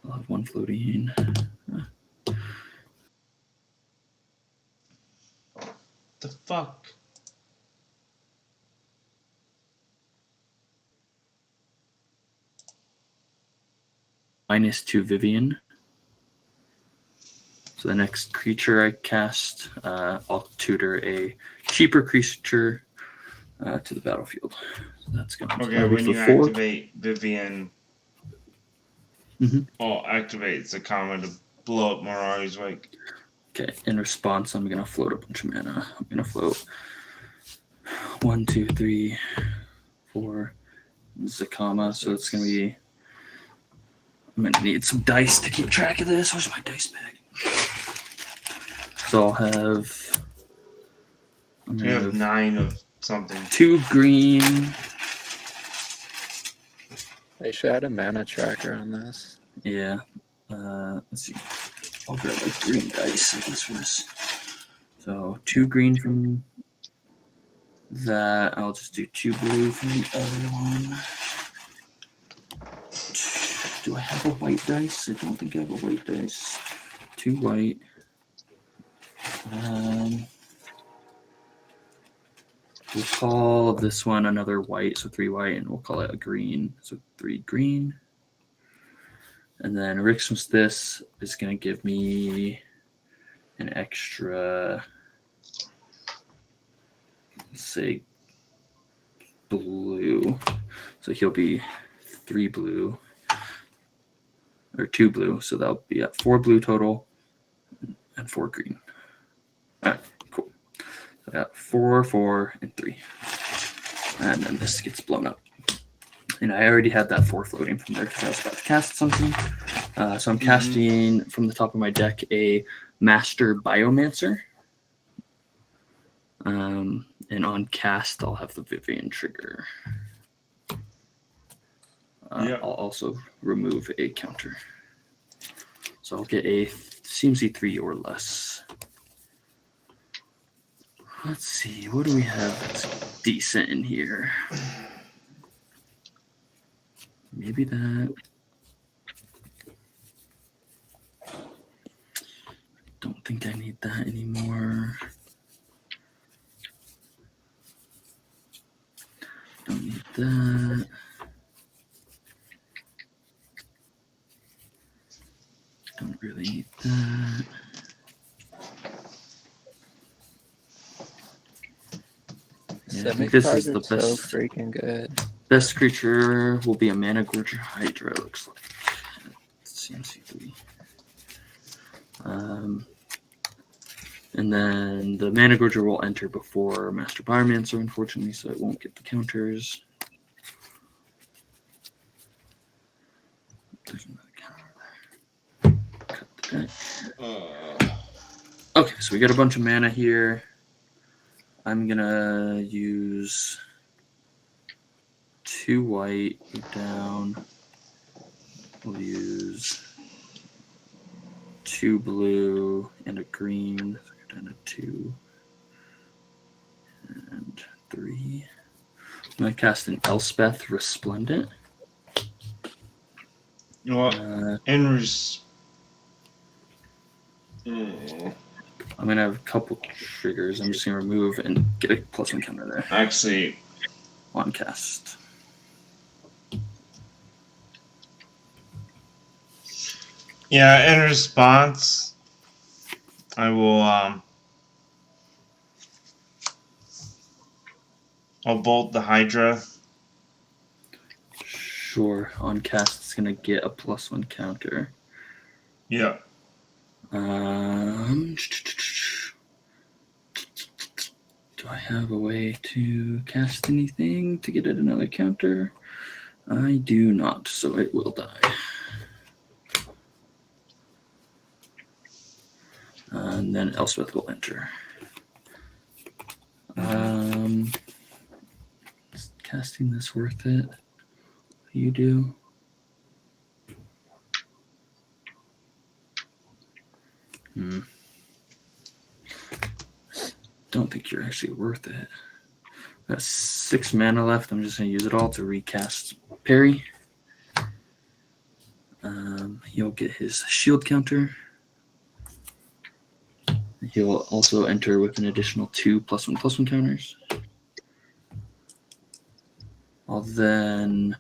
I'll have 1 floating. The fuck? -2 Vivian. So the next creature I cast, I'll tutor a cheaper creature to the battlefield. So that's going to Okay, when you 4. activate Vivian, I'll activate the common to blow up Mirari's Wake. Okay, in response, I'm going to float a bunch of mana. I'm going to float 1, 2, 3, 4 Zakama. So it's going to be. I'm going to need some dice to keep track of this. Where's my dice bag? So I'll have. You have 9 of something. 2 green. They should add a mana tracker on this. Yeah. Let's see. I'll grab like green dice, I guess, for this. So 2 green from that. I'll just do 2 blue from the other one. Do I have a white dice? I don't think I have a white dice. 2 white. We'll call this one another white, so 3 white, and we'll call it a green, so 3 green. And then Rixum's this is going to give me an extra, let's say, blue. So he'll be 3 blue. or 2 blue, so that'll be at 4 blue total and 4 green. All right, cool. So I got 4, 4, and 3, and then this gets blown up. And I already had that 4 floating from there because I was about to cast something. So I'm casting from the top of my deck a Master Biomancer. And on cast, I'll have the Vivian trigger. Yep. I'll also remove a counter. So I'll get a CMC 3 or less. Let's see, what do we have that's decent in here? Maybe that. Don't think I need that anymore. Don't need that. Don't really need that. Yeah, I Simic think this cards is the are so best. freaking good. Best creature will be a Mana Gorger Hydra, looks like. CMC 3. And then the Mana Gorger will enter before Master Biomancer, unfortunately, so it won't get the counters. There's another counter there. Cut the deck. Okay, so we got a bunch of mana here. I'm gonna use 2 white down. We'll use 2 blue and a green. So go down to 2 and 3. I'm gonna cast an Elspeth Resplendent. You know what? I'm gonna have a couple triggers. I'm just gonna remove and get a +1 counter there Actually, on cast. yeah, in response, I will I'll bolt the Hydra. Sure, on cast it's gonna get a +1 counter. Yeah. Do I have a way to cast anything to get it another counter? I do not, so it will die. And then Elspeth will enter. Is casting this worth it? You do? Don't think you're actually worth it. Got 6 mana left. I'm just going to use it all to recast Perry. He'll get his shield counter. He'll also enter with an additional 2 +1/+1 counters. I'll then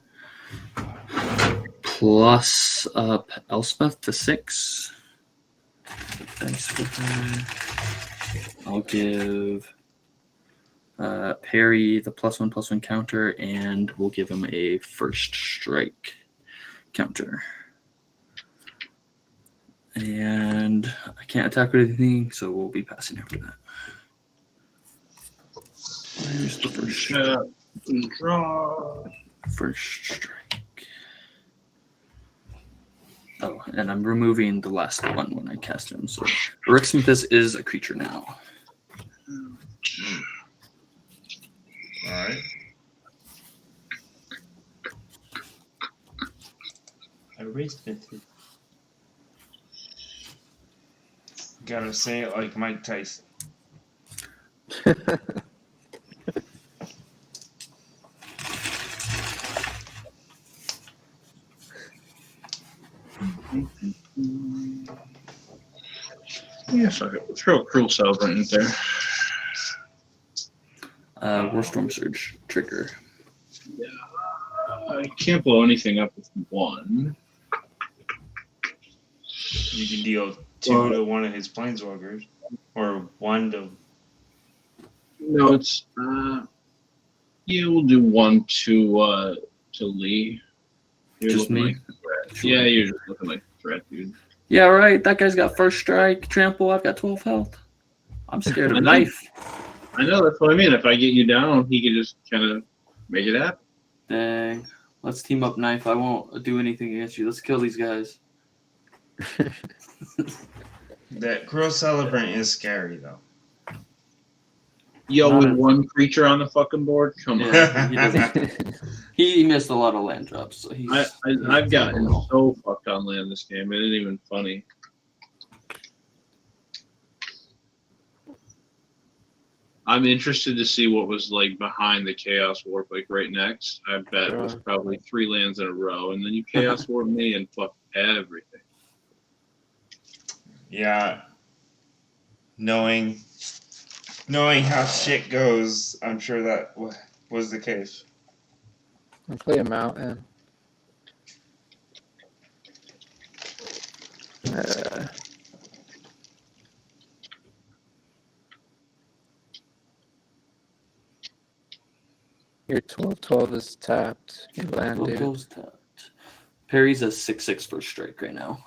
plus up Elspeth to 6. Dice with her. I'll give Perry the +1/+1 counter, and we'll give him a first strike counter. And I can't attack with anything, so we'll be passing after that. Where's the first strike? Draw. First strike. Oh, and I'm removing the last one when I cast him. So Rexmithus is a creature now. Alright. I raised it. Gotta say it like Mike Tyson. Yeah, fuck it. Throw a Cruel Celebrant in there. Warstorm Surge trigger. I can't blow anything up with 1. You can deal 2 to one of his planeswalkers. Or 1 to... No, it's yeah, we'll do 1 to Lee. You're Just looking me? like, yeah, you're just looking like Yeah, right. That guy's got first strike, trample. I've got 12 health. I'm scared I of know. knife. I know, that's what I mean. If I get you down, he could just kind of make it happen. Dang. Let's team up knife. I won't do anything against you. Let's kill these guys. That Cruel Celebrant is scary though. Yo, Not with a- one creature on the fucking board? Come on. Yeah, he doesn't. He missed a lot of land drops, so I've gotten so fucked on land this game. It ain't even funny. I'm interested to see what was like behind the Chaos Warp, like right next. I bet it was Sure. probably 3 lands in a row, and then you Chaos Warp me and fuck everything. Yeah, knowing how shit goes, I'm sure that was the case. I play a mountain. Your 12/12 is tapped. You land, dude. Goes tapped. Perry's a 6/6 first strike right now.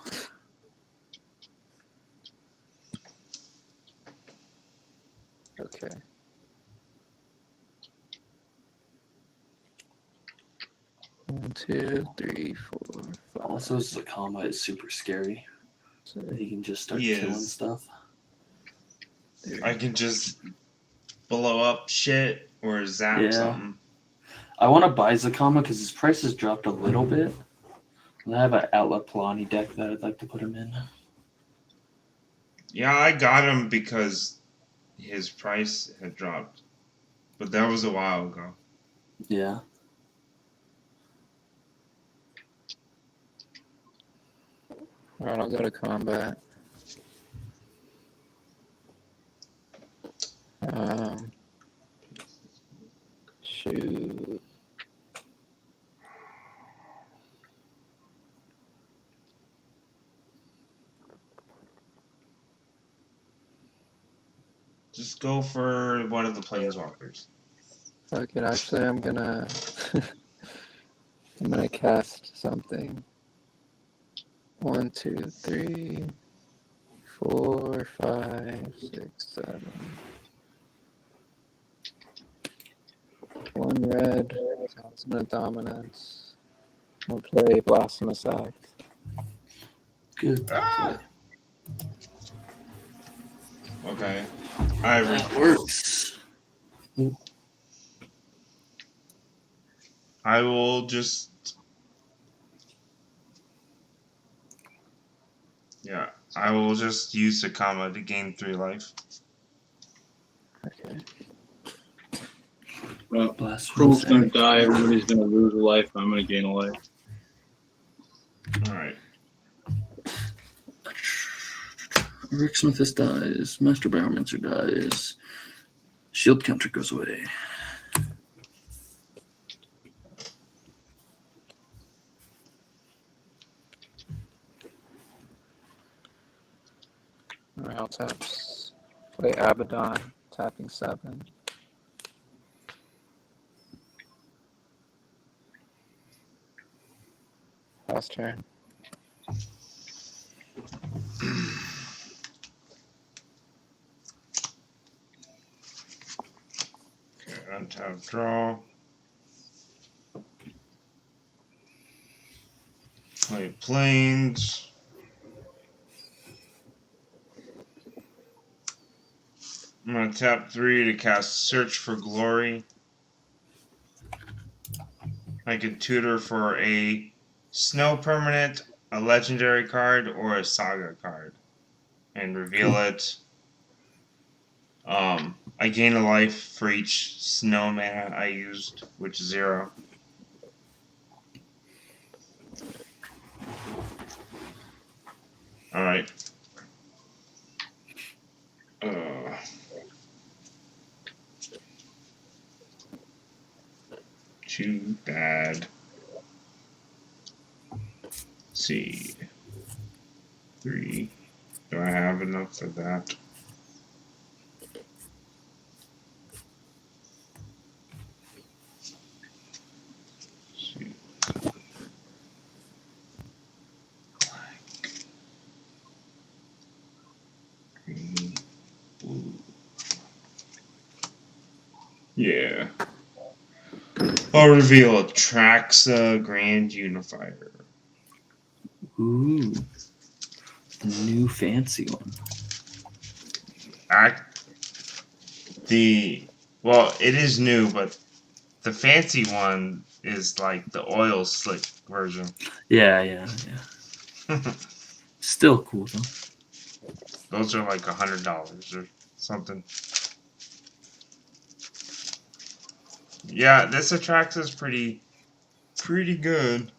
Okay. One, two, three, four, five. Also, Zakama is super scary. Six, He can just start He killing is. stuff. I can just blow up shit or zap Yeah. something. I want to buy Zakama because his price has dropped a little bit. And I have an Outlet Polani deck that I'd like to put him in. Yeah, I got him because his price had dropped, but that was a while ago. Yeah. Alright, I'll go to combat. Shoot. Just go for one of the planeswalkers. Fuck it, actually, I'm gonna cast something. 1, 2, 3, 4, 5, 6, 7. 1 red, Talisman of Dominance. We'll play Blasphemous Act. Good. Ah! Okay. I That works. will just. Yeah, I will just use Sakama to gain 3 life. Okay. Well, Blasphemous Cruel's gonna Act. die. Everybody's gonna lose a life. I'm gonna gain a life. Alright. Rick Smithus dies. Master Baromancer dies. Shield counter goes away. Alright, I'll play Abaddon, tapping 7. Last turn. Okay, untap draw. Play planes. I'm gonna tap 3 to cast Search for Glory. I can tutor for a snow permanent, a legendary card, or a saga card, and reveal it. I gain a life for each snow mana I used, which is 0. Alright. Too bad. See. 3. Do I have enough for that? See. Yeah. I'll reveal Traxa Grand Unifier. Ooh. New fancy one. It is new, but the fancy one is like the oil slick version. Yeah. Still cool though. Those are like $100 or something. Yeah, this Atraxa is pretty good.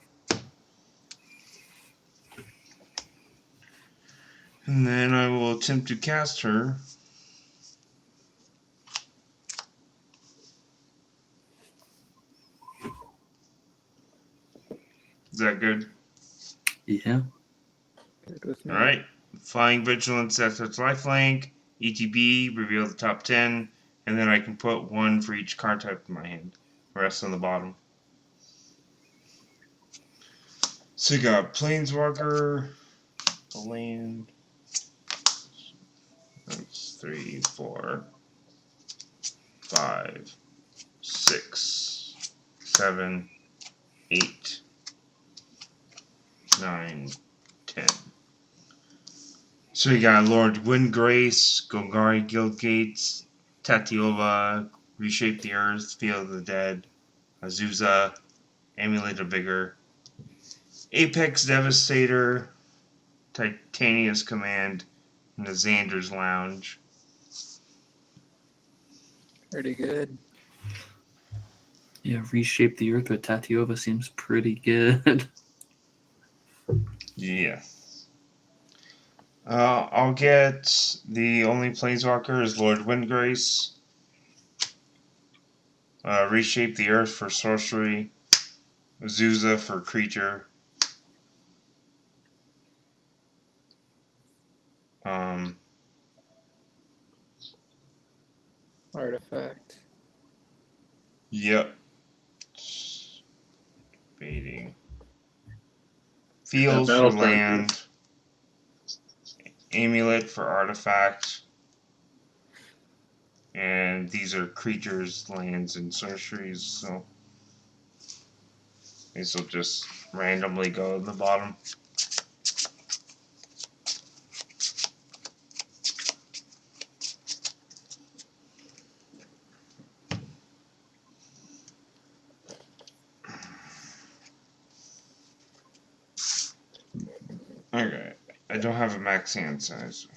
And then I will attempt to cast her. Is that good? Yeah. Good with me. Alright. Flying Vigilance, that's its lifelink. ETB, reveal the top 10. And then I can put one for each card type in my hand. Rest on the bottom. So you got Planeswalker, a land. That's 3, 4, 5, 6, 7, 8, 9, 10. So we got Lord Windgrace, Golgari Guildgates, Tatiova, Reshape the Earth, Field of the Dead, Azusa, Amulet of Vigor, Apex Devastator, Titania's Command, and the Xander's Lounge. Pretty good. Yeah, Reshape the Earth with Tatiova seems pretty good. Yeah. I'll get the only Planeswalker is Lord Windgrace. Reshape the Earth for sorcery. Azusa for creature. Artifact. Yep. Baiting. That Fields for battle started. land. Amulet for artifact. And these are creatures, lands, and sorceries, so these will just randomly go in the bottom. Okay, I don't have a max hand size.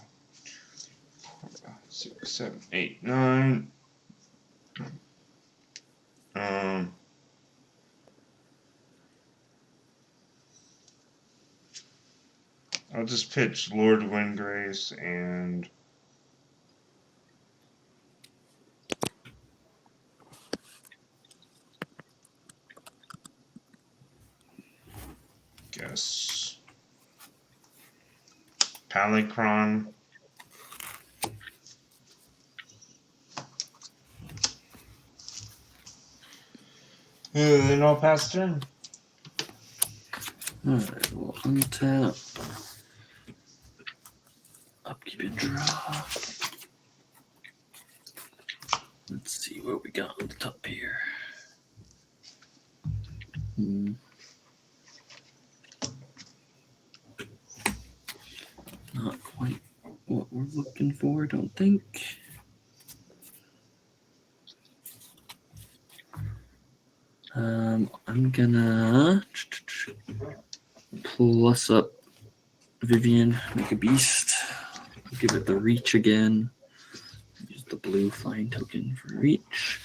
6, 7, 8, 9. I'll just pitch Lord Windgrace and guess Palicron. Then I'll pass turn. Alright, we'll untap. Upkeep and draw. Let's see what we got on the top here. Not quite what we're looking for, I don't think. I'm gonna plus up Vivian, make a beast. Give it the reach again. Use the blue flying token for reach.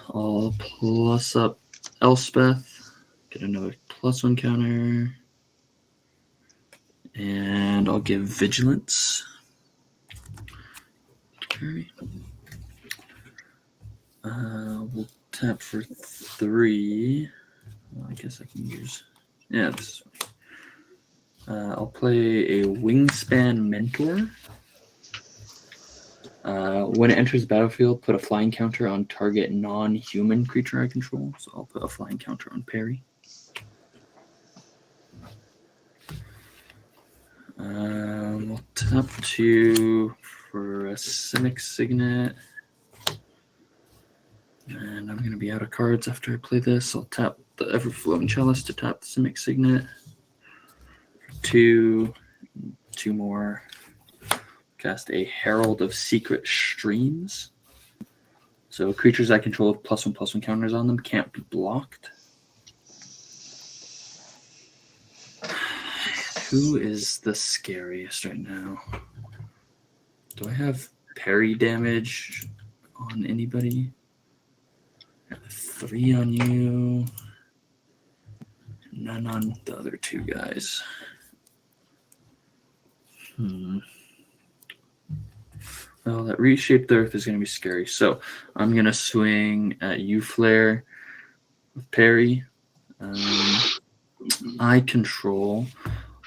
I'll plus up Elspeth. Get another +1 counter. And I'll give Vigilance. Okay. We'll tap for 3. Well, I guess I can use. Yeah, this is I'll play a Wingspan Mentor. When it enters the battlefield, put a flying counter on target non-human creature I control. So I'll put a flying counter on Perry. We'll tap 2 for a Cynic Signet. going to be out of cards after I play this. I'll tap the Everflowing Chalice to tap the Simic Signet. 2 more. Cast a Herald of Secret Streams. So creatures I control with +1/+1 counters on them can't be blocked. Who is the scariest right now? Do I have parry damage on anybody? 3 on you. None on the other 2 guys. Well, that reshaped earth is going to be scary. So I'm going to swing at you, Flare, with parry. I control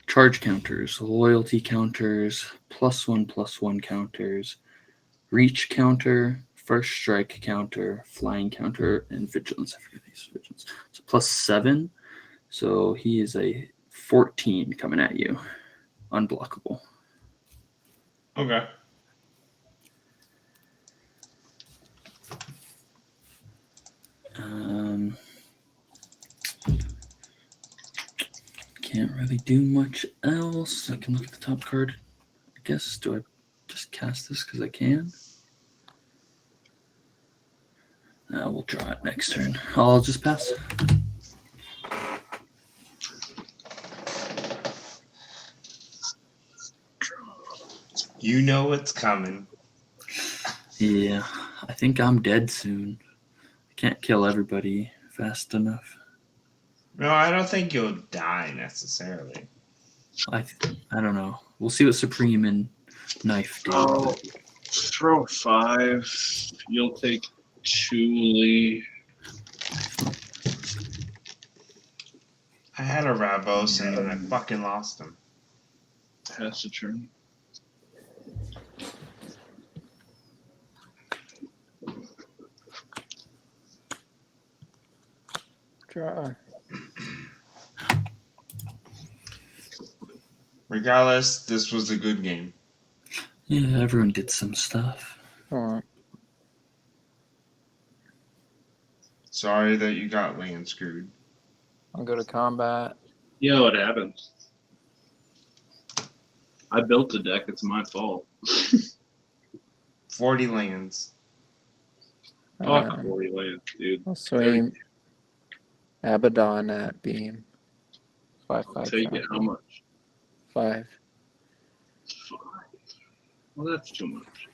charge counters, loyalty counters, +1/+1 counters, reach counter, first strike counter, flying counter, and vigilance. I forget these vigilance. So +7. So he is a 14 coming at you. Unblockable. Okay. Can't really do much else. I can look at the top card. I guess. Do I just cast this because I can? We'll draw it next turn. I'll just pass. You know what's coming. Yeah, I think I'm dead soon. I can't kill everybody fast enough. No, I don't think you'll die necessarily. I don't know. We'll see what Supreme and Knife do. Oh, throw 5. You'll take 2, Lee. I had a Rabos and then I fucking lost him. Pass the turn. Draw. Regardless, this was a good game. Yeah, everyone did some stuff. Alright. Sorry that you got land screwed. I'll go to combat. Yeah, it happens. I built the deck. It's my fault. 40 lands. Fuck 40 lands, dude. I'll swing Abaddon at Beam. 5/5. I'll take it. How much? 5. 5. Well, that's too much.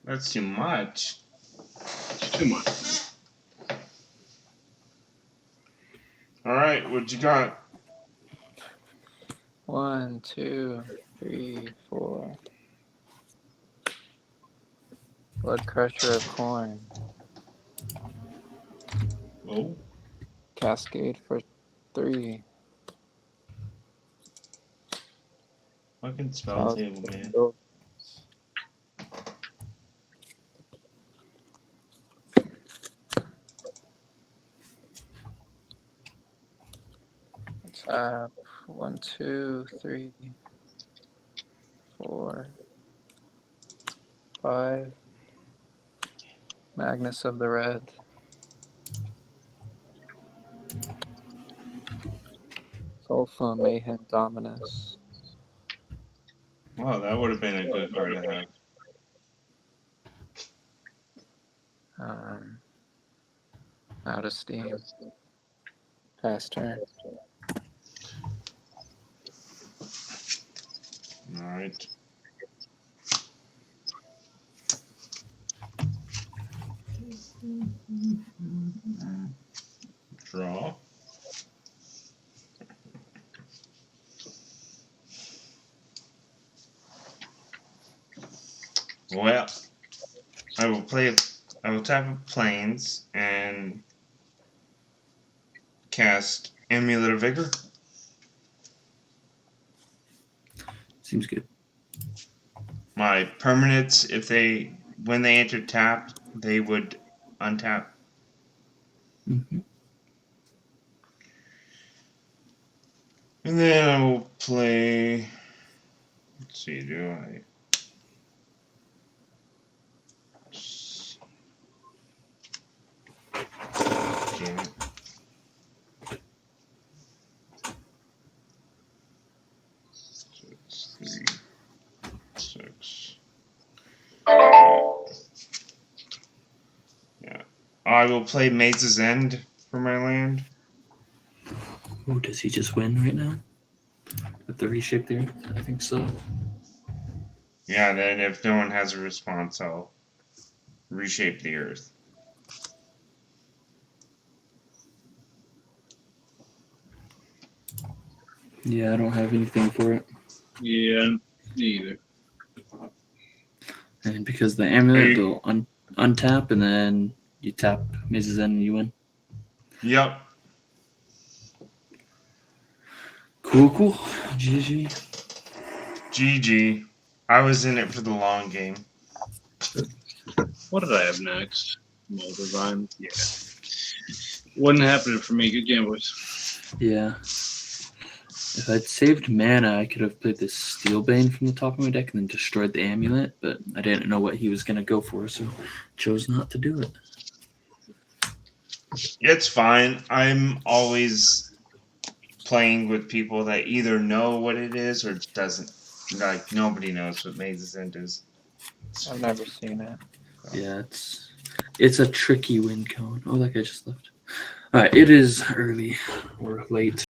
That's too much. It's too much. Alright, what you got? 1, 2, 3, 4. Blood Crusher of Corn. Oh. Cascade for 3. Fucking spell table, man. Tap 1, 2, 3, 4, 5. Magnus of the Red. Sulfa Mayhem Dominus. Wow, that would have been a good card to have. Out of steam. Pass turn. Alright. Draw. Well, I will tap a planes and cast Amulet of Vigor. Seems good. My permanents, when they enter tap, they would untap. Mm-hmm. And then I will play. Let's see, do I? I will play Maze's End for my land. Oh, does he just win right now? With the reshape there? I think so. Yeah, then if no one has a response, I'll reshape the earth. Yeah, I don't have anything for it. Yeah, neither. And because the amulet, you- they'll untap, and then you tap Mrs. N and you win. Yep. Cool. GG. GG. I was in it for the long game. What did I have next? Moldavine? Yeah. Wasn't happening for me. Good game, boys. Yeah. If I'd saved mana, I could have played this Steelbane from the top of my deck and then destroyed the amulet, but I didn't know what he was going to go for, so chose not to do it. It's fine. I'm always playing with people that either know what it is or doesn't. Like, nobody knows what Maze's End is. I've never seen it. Yeah, it's a tricky win cone. Oh, that guy just left. All right, it is early or late.